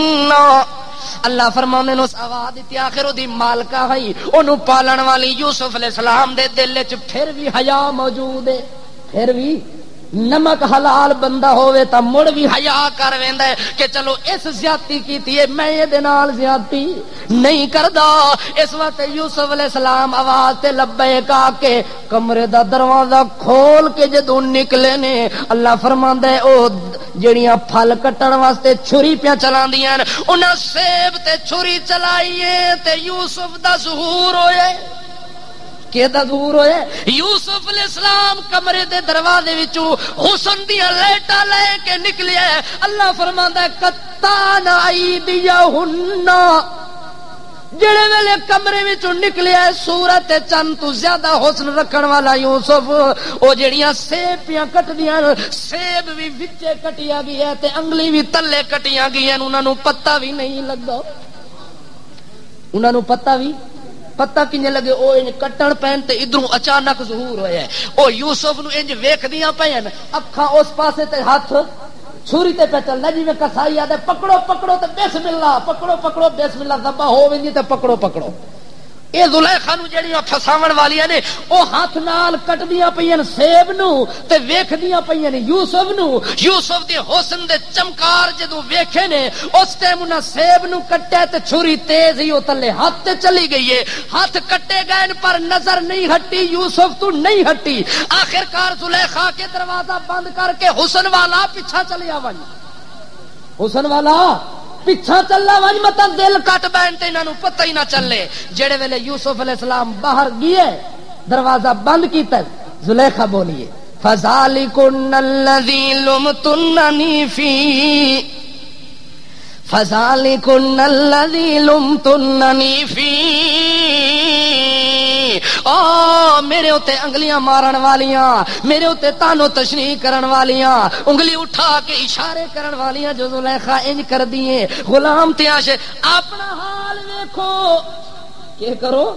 A: اللہ فرمانے نو آواز دیتی, آخر دی مالکہ ہے اونوں پالن والی. یوسف علیہ السلام دے دل وچ پھر بھی حیا موجود ہے. پھر بھی نمک حلال بندہ ہوئے تا مڑ بھی حیا کر ویندا ہے کہ چلو اس زیادتی کیتی ہے, میں یہ دے نال زیادتی نہیں کردا. اس وقت یوسف علیہ السلام آواز تے لبیک آ کے کمرے دا دروازہ کھول کے جدوں نکلے نے, اللہ فرماندا ہے او جڑیاں پھل کٹن واسطے چھری پیا چلاندیاں انہاں سیب تے چھری چلائیے تے یوسف دا ظہور ہوئے. کہ دا ظہور ہوئے. یوسف علیہ السلام کمرے دے دروازے وچوں حسن دی لیٹا لے کے نکلے. اللہ فرماندا ہے قطان ایدیہن. جڑے ویلے کمرے وچوں نکلے صورت چند تو زیادہ حسن رکھن والا یوسف, او جڑیاں سیب پیاں کٹدیاں, سیب بھی وچے کٹیا گیا تے انگلی بھی تلے کٹیاں گئیاں, انہاں نو پتہ بھی نہیں لگا. انہاں نو پتہ کنج لگے او انج کٹن پین تے ادھروں اچانک ظہور ہویا ہے. او یوسف نو انج ویکھدیاں پئیاں, اکھاں اس پاسے تے ہاتھ چھری تے پہ چلدا جی میں کسائی آدے پکڑو پکڑو تے بسم اللہ, پکڑو پکڑو بسم اللہ, ذبح ہو ویندی تے پکڑو پکڑو. اے زلیخا نو جڑیاں پھساون والیاں نے او ہاتھ نال کٹدیاں پئیاں سیب نو تے ویکھدیاں پئیاں نے یوسف نو. یوسف دے حسن دے چمکار جدوں ویکھے نے اس ٹائم انہاں سیب نو کٹیا تے چھری تیز ہی او تلے ہاتھ تے چلی گئی ہے. ہاتھ کٹے گئے پر نظر نہیں ہٹی, یوسف تو نہیں ہٹی. آخرکار زلیخا کے دروازہ بند کر کے حسن والا پیچھا چلیا ون, حسن والا پیچھا چلا وج مت دل کٹ بین تے انہاں نو پتہ ہی نہ چلے. جڑے ویلے یوسف علیہ السلام باہر گئے دروازہ بند کیتا, زلیخا بولیے فذالکن الذی لمتننی فی, فذالکن الذی لمتننی فی. او میرے اوتے انگلیاں مارن والیاں, میرے اوتے تانو تشنیع کرن والیاں, انگلی اٹھا کے اشارے کرن والیاں جو زلیخا انج کر دیے. غلام تے عاشق اپنا حال ویکھو, کہ کرو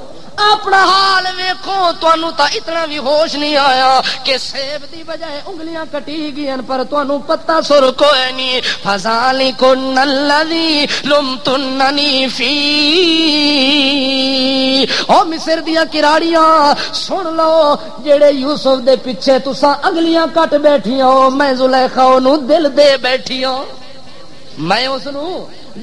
A: اپنا حال ویکھو. تانوں تا اتنا بھی ہوش نہیں آیا کہ سیب دی بجائے انگلیاں کٹی گئیں پر تانوں پتہ سر کوئی نہیں. فذالکن الذی لمتننی فی. او مصر دیاں کراڑیاں سن لو, جڑے یوسف دے پیچھے تساں انگلیاں کٹ بیٹھیاں ہو, میں زلیخا نو دل دے بیٹھیاں, میں اس نو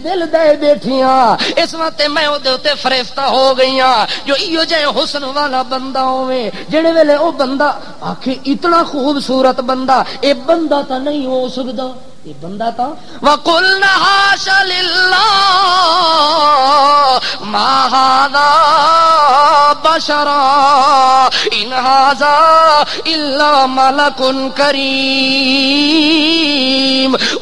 A: دل دے بیٹھیاں. اس وقت میں او دے اوتے فریفتہ ہو گئیاں جو ایو جے حسن والا بندہ ہوے. جڑے ویلے او بندہ آکھے اتنا خوبصورت بندہ, اے بندہ تا نہیں ہو سکدا, یہ بندہ تا. وَقُلْنَا حَاشَ لِلَّهِ مَا هَذَا بَشَرًا إِنْ هَذَا إِلَّا مَلَكٌ كَرِيمٌ.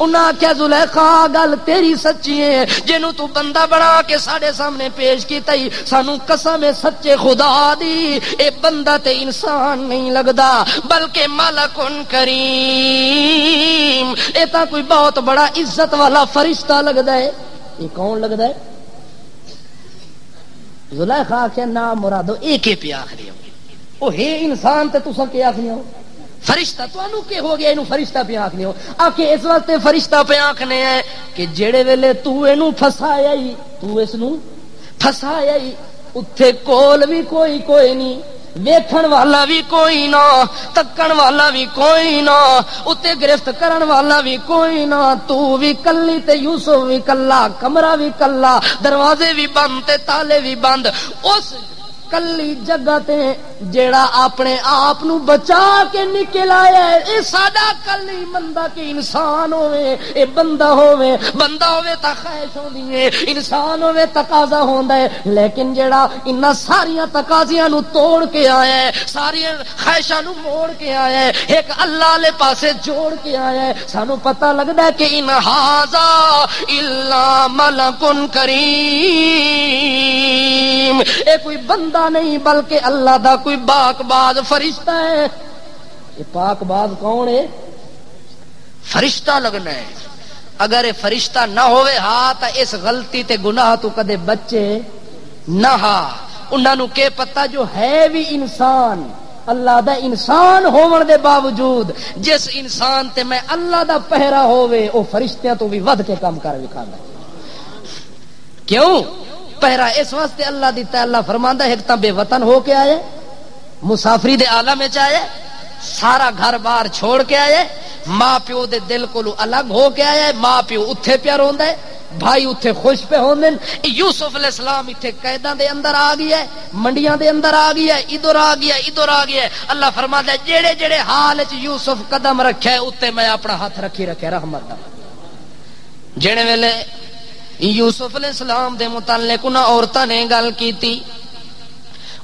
A: انہاں کیا زلیخا گل تیری سچی ہے, جنوں تو بندہ بنا کے ساڈے سامنے پیش کیتا ہی سانو قسم ہے سچے خدا دی, اے بندہ تے انسان نہیں لگدا بلکہ ملکٌ کریم. اے تا کوئی بہت بڑا عزت والا فرشتہ لگدا ہے. یہ کون لگدا ہے؟ زلیخا کہ نام مرادو ایک ہی پہ آخری ہو, او ہے انسان تے تساں کیا آخری ہو, فرشتہ تانوں کہ ہو گیا اینو فرشتہ پہ آکھنے ہو آکھے اس واسطے فرشتہ پہ آکھنے ہے کہ جڑے ویلے تو اینو پھسایا ہی تو اس نو پھسایا ہی اتھے کول بھی کوئی نہیں ویکھن والا بھی کوئی نہ تکن والا بھی کوئی نہ اتنے گرفت کرن والا بھی کوئی نہ تو بھی کلی تے یوسف بھی کلا کمرہ بھی کلا دروازے بھی بند تے تالے بھی بند اس کلی جگہ تے جیڑا اپنے آپ نو بچا کے نکل آیا ہے اے ساڈا کلی بندہ کہ انسان ہوئے اے بندہ ہوئے تا خواہش ہوندی ہے انسان ہوئے تقاضا ہوندا ہے لیکن جیڑا انہاں ساریاں تقاضیاں نو توڑ کے آیا ہے ساری خواہشاں نو موڑ کے آیا ہے ایک اللہ لے پاسے جوڑ کے آیا ہے سانو پتہ لگدا ہے کہ ان ھذا الا ملک کریم اے کوئی بندہ نہیں بلکہ اللہ دا کوئی پاک باز فرشتہ ہے یہ پاک باز کون ہے فرشتہ لگنا ہے اگر یہ فرشتہ نہ ہوئے ہاں تا اس غلطی تے گناہ تو کدے بچے نہ ہاں انہاں نو کہ پتہ جو ہے بھی انسان اللہ دا انسان ہون دے باوجود جس انسان تے میں اللہ دا پہرا ہوئے او فرشتیاں تو بھی ود کے کام کر وکھاندا کیوں پہرا اس واسطے اللہ دیتا ہے اللہ فرماندا ہے ایک تاں بے وطن ہو کے آئے مسافری دے عالم وچ آئے سارا گھر بار چھوڑ کے آئے ماں پیو دے دل کولو الگ ہو کے آئے ماں پیو اتھے پیا روندا ہے بھائی اتھے خوش پہ ہوندے یوسف علیہ السلام اتھے قیداں دے اندر آ گیا ہے منڈیاں دے اندر آ گیا ہے ادھر آ گیا ہے اللہ فرماتا ہے جڑے جڑے حال وچ یوسف قدم رکھے اوتے میں اپنا ہاتھ رکھی رکھے رحمت دا جڑے ویلے یوسف علیہ السلام دے متعلق انہاں عورتاں نے گل کیتی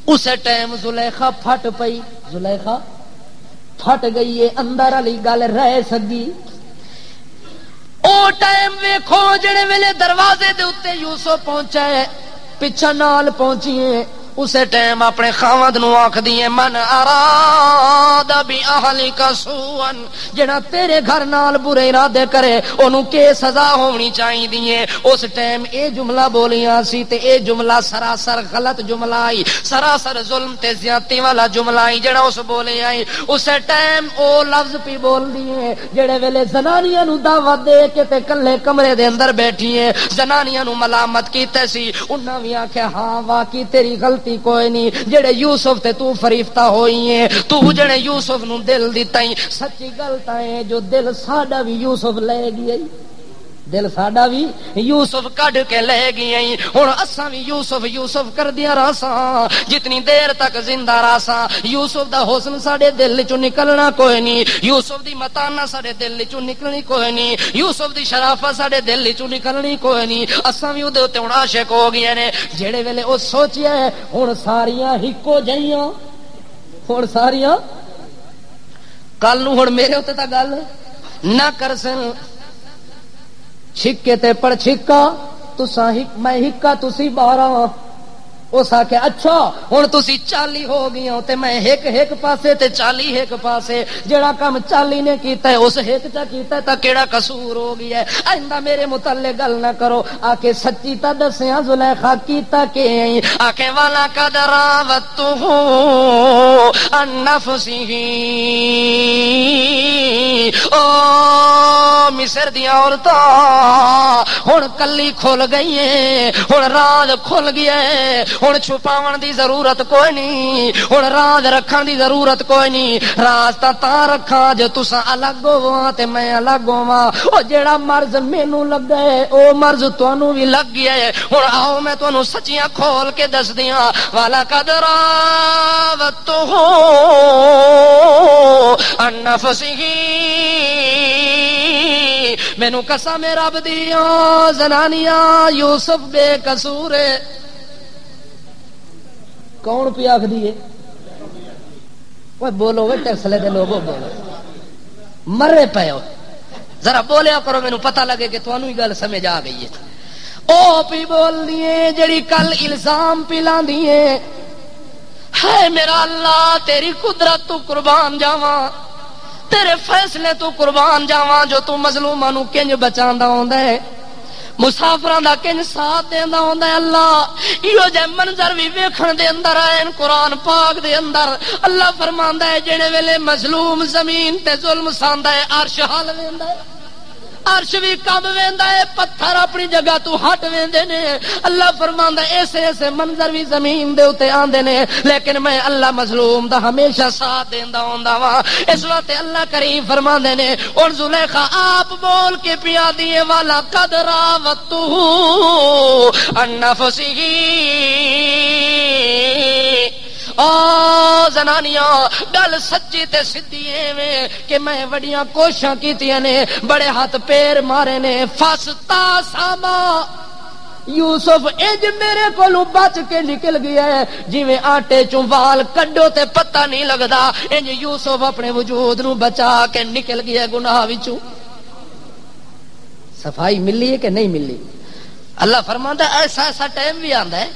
A: اسے ٹائم زلیخا پھٹ پئی زلیخا پھٹ گئی ہے اندر والی گل رہ سکی او ٹائم ویکھو جڑے ویلے دروازے دے اوتے یوسف پہنچا ہے پیچھے نال پہنچی ہے اسے ٹائم اپنے خاوند نو آکھدی ہے من اراد باہلک سوءا جڑا تیرے گھر نال برے ارادے کرے اونوں کی سزا ہونی چاہیے ہے اس ٹائم اے جملہ بولیاں سی تے اے جملہ سراسر غلط جملہ آئی سراسر ظلم تے زیادتی والا جملہ آئی جڑا اس بولے آئی اس ٹائم او لفظ پی بول دیے جڑے ویلے زنانیاں نو دعوت دے کے تے کلے کمرے دے اندر بیٹھی ہیں زنانیاں نو ملامت کیتے سی انہاں وی آکھیا ہاں واقعی تیری غلطی کوئی نہیں جڑے یوسف تے تو فریفتہ ہوئی ہیں تو جڑے یوسف نو دل دیتا ہی سچی غلط ہے جو دل ساڈا بھی یوسف لے گئی دل ساڈا بھی یوسف کڈ کے لے گئی ہن اساں بھی یوسف کر دیا راساں جتنی دیر تک زندہ راساں یوسف دا حسن ساڈے دل چوں نکلنا کوئی نہیں یوسف دی متانہ ساڈے دل چوں نکلنی کوئی نہیں یوسف دی شرافت ساڈے دل چوں نکلنی کوئی نہیں اساں بھی اودے تے ہن عاشق ہو گئے نے جڑے ویلے او سوچیا ہے ہن ساریاں ہکو جائیاں ہن ساریاں کل نو ہن میرے اوتے تا گل نہ کر سن چھکے تے پڑ چھکا تساں میں ہکا تسی 12 اس آکھیا اچھا ہن تسی 40 ہو گئیاں تے میں ایک پاسے تے 40 ایک پاسے جڑا کم 40 نے کیتا ہے اس ایک چا کیتا ہے تا کیڑا قصور ہو گیا ہے آئندہ میرے متعلق گل نہ کرو آکے سچی تا دسیاں زلیخا کیتا کہ آکے والا قدر راوتہ عن نفسہ او مصر دی عورتاں ہن کلی کھل گئی ہے ہن راز کھل گیا ہے ہن چھپاون دی ضرورت کوئی نہیں ہن راز رکھن دی ضرورت کوئی نہیں راز تا رکھاں جو تساں الگ ہوواں تے میں الگ ہوواں او جیڑا مرض مینوں لگا ہے او مرض تانوں بھی لگ گیا ہے ہن آؤ میں تانوں سچیاں کھول کے دس دیاں والا قدر راوتہ عن نفسہ مینوں قسم رب دیاں زنانیاں یوسف بے قصور ہے کون پیا آخ دیے بولو وے ٹیکسلے دے لوگوں بولو مرے پے ہو ذرا بولیا کرو مینوں پتہ لگے کہ تانوں ہی گل سمجھ آ گئی ہے او پی بول دیے جڑی کل الزام پی لاندی ہے ہے میرا اللہ تیری قدرت تو قربان جاواں تیرے فیصلے تو قربان جاواں جو تو مظلوماں نو کنج بچاندا ہوندا ہے مسافراں دا کنج ساتھ دیندا ہوندا ہے اللہ ایو جے منظر وی ویکھن دے اندر آئے قرآن پاک دے اندر اللہ فرماندا ہے جڑے ویلے مظلوم زمین تے ظلم ساندا ہے عرش ہل ویندا ہے عرش بھی کم ویندا ہے پتھر اپنی جگہ تو ہٹ ویندے نے اللہ فرماندا ہے ایسے ایسے منظر بھی زمین دے اوتے آندے نے لیکن میں اللہ مظلوم دا ہمیشہ ساتھ دیندا ہوندا وا اس واسطے اللہ کریم فرماندے نے اور زلیخا آپ بول کے پیا دیے والا قد راوتو عن نفسه او زنانیاں گل سچی تے سدھی ایویں کہ میں بڑیاں کوششاں کیتیاں نے بڑے ہاتھ پیر مارے نے فستا ساما یوسف اج میرے کولوں بچ کے نکل گیا ہے جویں آٹے چوں وال کڈو تے پتہ نہیں لگدا انج یوسف اپنے وجود نو بچا کے نکل گیا گناہ وچوں صفائی ملی ہے کہ نہیں ملی اللہ فرماندا ہے ایسا ایسا ٹائم بھی آندا ہے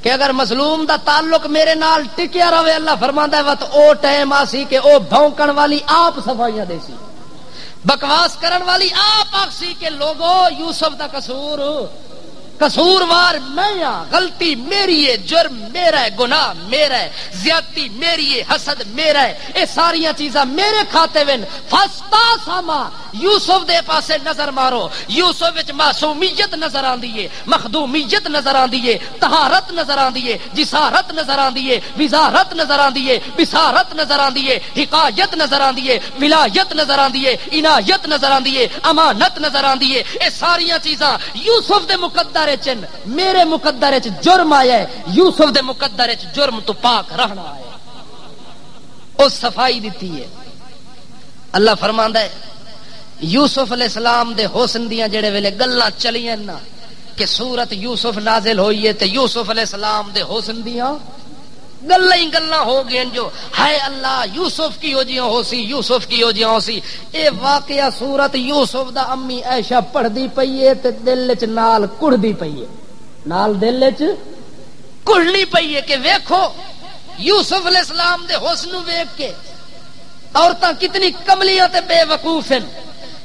A: کہ اگر مظلوم دا تعلق میرے نال ٹکیا رہے اللہ فرماندا ہے وقت او ٹائم آسی کہ او بھونکن والی آپ صفائیاں دے سی بکواس کرن والی آپ آکسی کہ لوگو یوسف دا قصوروار میں ہاں غلطی میری ہے جرم میرا ہے گناہ میرا ہے زیادتی میری ہے حسد میرا ہے اے ساریاں چیزاں میرے کھاتے وین فستا ساما یوسف دے پاسے نظر مارو یوسف وچ معصومیت نظر آندی ہے مخدومیت نظر آندی ہے طہارت نظر آندی ہے جسارت نظر آندی ہے وزارت نظر آندی ہے بصارت نظر آندی ہے حقایت نظر آندی ہے ولایت نظر آندی ہے عنایت نظر آندی ہے امانت نظر آندی ہے اے ساریاں چیزاں یوسف دے مقدر چن میرے مقدر چ جرم آیا ہے یوسف دے مقدر چ جرم تو پاک رہنا آیا اس صفائی دیتی ہے اللہ فرماندا ہے یوسف علیہ السلام دے حسن دیاں جڑے ویلے گلاں چلیاں نا کہ سورت یوسف نازل ہوئی ہے تے یوسف علیہ السلام دے حسن دیاں گلاں ہی گلاں ہو گئیں جو ہائے اللہ یوسف کی ہو جیاں ہو سی یوسف کی ہو جیاں ہو سی اے واقعہ سورت یوسف دا امی عائشہ پڑھ دی پئی ہے تے دل وچ نال کڑ دی پئی ہے نال دل وچ کڑنی پئی ہے کہ ویکھو یوسف علیہ السلام دے حسن نو ویکھ کے عورتاں کتنی کملیاں تے بے وقوف ہیں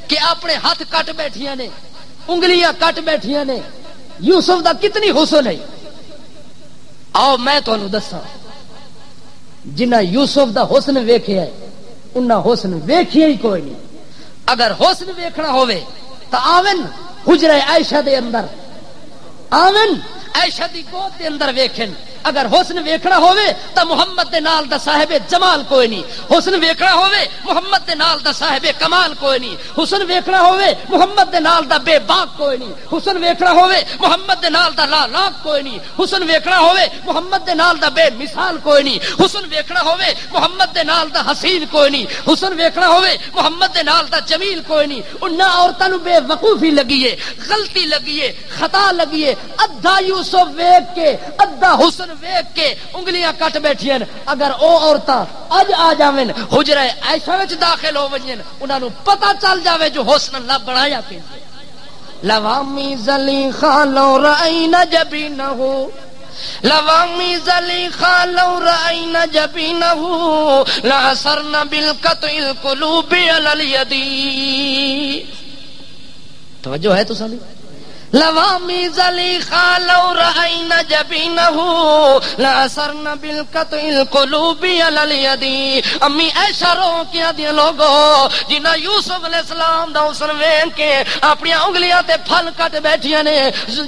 A: کہ اپنے ہاتھ کٹ بیٹھیاں نے انگلیاں کٹ بیٹھیاں نے یوسف دا کتنی حسن ہے آؤ میں تانوں دساں جنہ یوسف دا حسن ویکھیا ہے انہاں حسن ویکھیا ہی کوئی نہیں اگر حسن ویکھنا ہوئے تو آون حجرہ عائشہ دے اندر آون عائشہ دی گود دے اندر ویکھن اگر حسن ویکھنا ہوئے تو محمد دے نال دا صاحب جمال کوئی نہیں حسن ویکھنا ہوئے محمد دے نال دا صاحب کمال کوئی نہیں حسن ویکھنا ہوئے محمد دے نال دا بے باک کوئی نہیں حسن ویکھنا ہوئے محمد دے نال دا لا لاک کوئی نہیں حسن ویکھنا ہوئے محمد دے نال دا بے مثال کوئی نہیں حسن ویکھنا ہوئے محمد دے نال دا حسین کوئی نہیں حسن ویکھنا ہوئے محمد دے نال دا جمیل کوئی نہیں انہاں عورتاں نوں بے وقوفی لگی ہے غلطی لگی ہے خطا لگی ہے ادھا یوسف ویکھ کے ادھا حسن ویکھ کے انگلیاں کٹ بیٹھیاں اگر او عورتاں اج آ جاویں حجرہ عائشہ وچ داخل ہو ونجن انہاں نوں پتہ چل جاوے جو حسن اللہ بنایا کہ لوامی زلیخا لو رأینا جبینہ لوامی زلیخا لو رأینا جبینہ لعصرنا بالقطع القلوب علی الیدی توجہ ہے تو سامنے لوامی زلیخا لو رأینا جبینہ لأثرنا بالقطع القلوب علی الیدی امی عائشہ رو کیا دیا لوگو جنہ یوسف علیہ السلام دا حسن وین کے اپنی انگلیاں تے پھل کٹ بیٹھیاں نے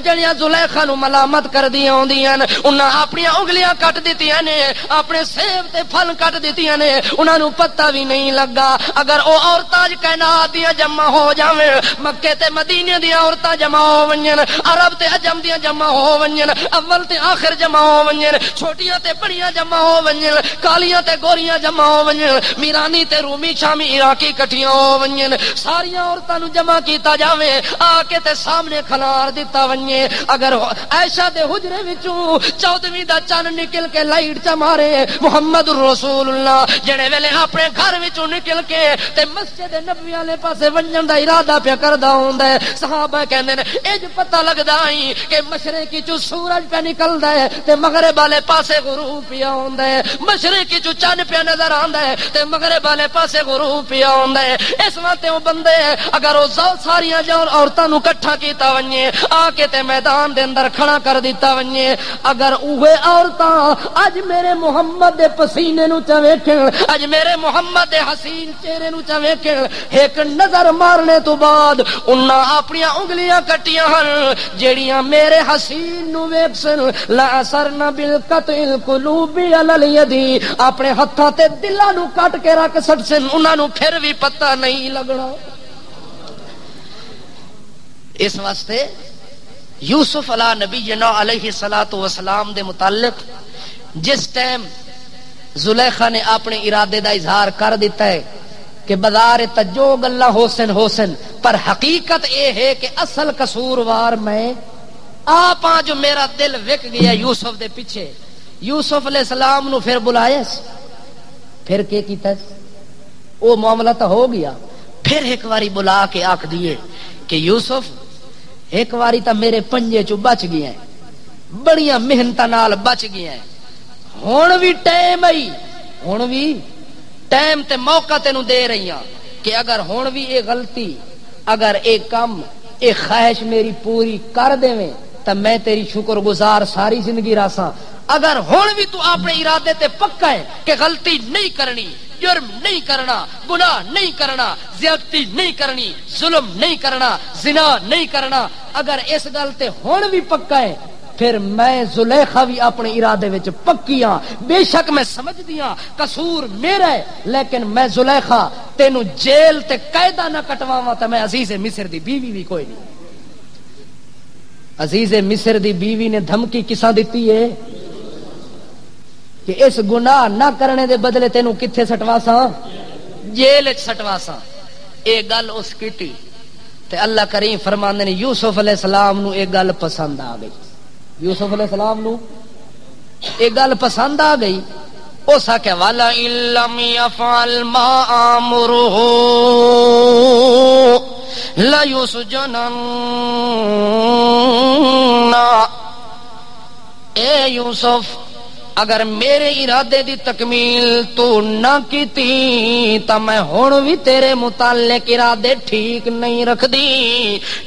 A: جڑیاں زلیخا نو ملامت کر دیاں ہوندیاں انہاں اپنی انگلیاں کٹ دتیاں نے اپنے سیب تے پھل کٹ دتیاں نے انہاں نو پتہ بھی نہیں لگا اگر او عورتاں کائنات دیاں جمع ہو جاویں مکے تے مدینے دیاں عورتاں جمع ہو عرب تے عجم دیاں جمع ہو ونجن اول تے آخر جمع ہو ونجن چھوٹیاں تے بڑیاں جمع ہو ونجن کالیاں تے گوریاں جمع ہو ونجن میرانی تے رومی شامی عراقی کٹیاں ہو ونجن ساریاں عورتاں نو جمع کیتا جاوے آ کے تے سامنے کھلار دتا ونجے اگر عائشہ دے حجرے وچوں 14ویں دا چن نکل کے لائٹ چ مارے محمد رسول اللہ جڑے ویلے اپنے گھر وچوں نکل کے تے مسجد نبوی والے پاسے ونجن دا ارادہ پیا کردا ہوندا ہے صحابہ کہندے نے اے
B: انج پتہ لگدا ہی کہ مشرقی چوں سورج پہ نکلدا ہے تے مغرب والے پاسے غروب پیا ہوندا ہے، مشرقی چوں چند پیا نظر آندا ہے تے مغرب والے پاسے غروب پیا ہوندا ہے۔ اس واسطے او بندے اگر او ساریاں جان عورتاں نو اکٹھا کیتا ونجے آ کے تے میدان دے اندر کھڑا کر دیتا ونجے، اگر اوے عورتاں اج میرے محمد دے پسینے نو چا ویکھن، اج میرے محمد دے حسین چہرے نو چا ویکھن، ایک نظر مارنے تو بعد انہاں اپنی انگلیاں کٹیاں ہن جیڑیاں میرے حسین نو ویکھن، لا اثرنا بالقطع القلوب علی الید، اپنے ہتھاں تے دلاں نو کٹ کے رکھ سٹسن، انہاں نو پھر بھی پتہ نہیں لگنا۔ اس واسطے یوسف علیہ نبینا علیہ الصلوۃ والسلام دے متعلق جس ٹائم زلیخا نے اپنے ارادے دا اظہار کر دیتا ہے کہ بازار تجو گلا حسن پر حقیقت یہ ہے کہ اصل قصوروار میں آپ جو میرا دل وک گیا یوسف دے پیچھے، یوسف علیہ السلام نو پھر بلایا، پھر کیا کیتا وہ معاملہ تو ہو گیا، پھر ایک باری بلا کے آکھ دیے کہ یوسف ایک واری تا میرے پنجے چو بچ گیا ہے، بڑیاں محنتاں نال بچ گیا ہے، ہن بھی ٹائم آئی، ہن بھی ٹائم تے موقع تینوں دے رہی ہاں کہ اگر ہن بھی یہ غلطی، اگر یہ کم، یہ خواہش میری پوری کر دیویں تو میں تیری شکر گزار ساری زندگی راساں، اگر ہن بھی تو اپنے ارادے تے پکا ہے کہ غلطی نہیں کرنی، جرم نہیں کرنا، گناہ نہیں کرنا، زیادتی نہیں کرنی، ظلم نہیں کرنا، زنا نہیں کرنا، اگر اس گل تے ہن بھی پکا ہے پھر میں زلیخا بھی اپنے ارادے وچ پکی ہاں، بے شک میں سمجھدی ہاں قصور میرا ہے، لیکن میں زلیخا تینوں جیل تے قیدا نہ کٹواواں تے میں عزیز مصر دی بیوی بھی کوئی نہیں۔ عزیز مصر دی بیوی نے دھمکی کساں دتی ہے کہ اس گناہ نہ کرنے دے بدلے تینوں کتھے سٹواساں؟ جیل وچ سٹواساں۔ اے گل اس کیتی تے اللہ کریم فرماندے نے یوسف علیہ السلام نو اے گل پسند آ گئی، یوسف علیہ السلام نو اے گل پسند آ گئی، اس آکھیا والا ان لم يفعل ما امره لا يسجنن، اے یوسف اگر میرے ارادے دی تکمیل تو نہ کیتی تا میں ہن بھی تیرے متعلق ارادے ٹھیک نہیں رکھ دی،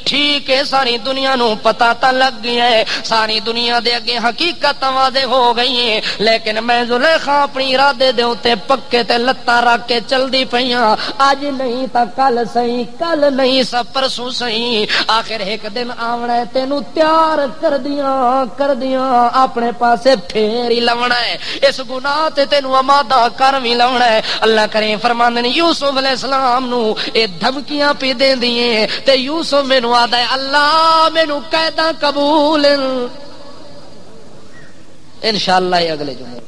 B: ٹھیک ہے ساری دنیا نو پتہ تا لگ گیا ہے، ساری دنیا دے اگے حقیقت واضح ہو گئی ہے، لیکن میں زلیخا اپنی ارادے دے اوتے پکے تے لتاں رکھ کے چلدی پیاں، اج نہیں تا کل سہی، کل نہیں سا پرسوں سہی، آخر ایک دن آونا ہے تینوں تیار کر دیاں اپنے پاسے پھیر ہی ہے، اس گناہ تے تینوں آمادہ کر بھی لونا ہے۔ اللہ کریم فرماندے نے یوسف علیہ السلام نو اے دھمکیاں پی دیندیے تے یوسف مینوں آدا ہے اللہ مینوں قیداں قبول انشاءاللہ اگلے جمعے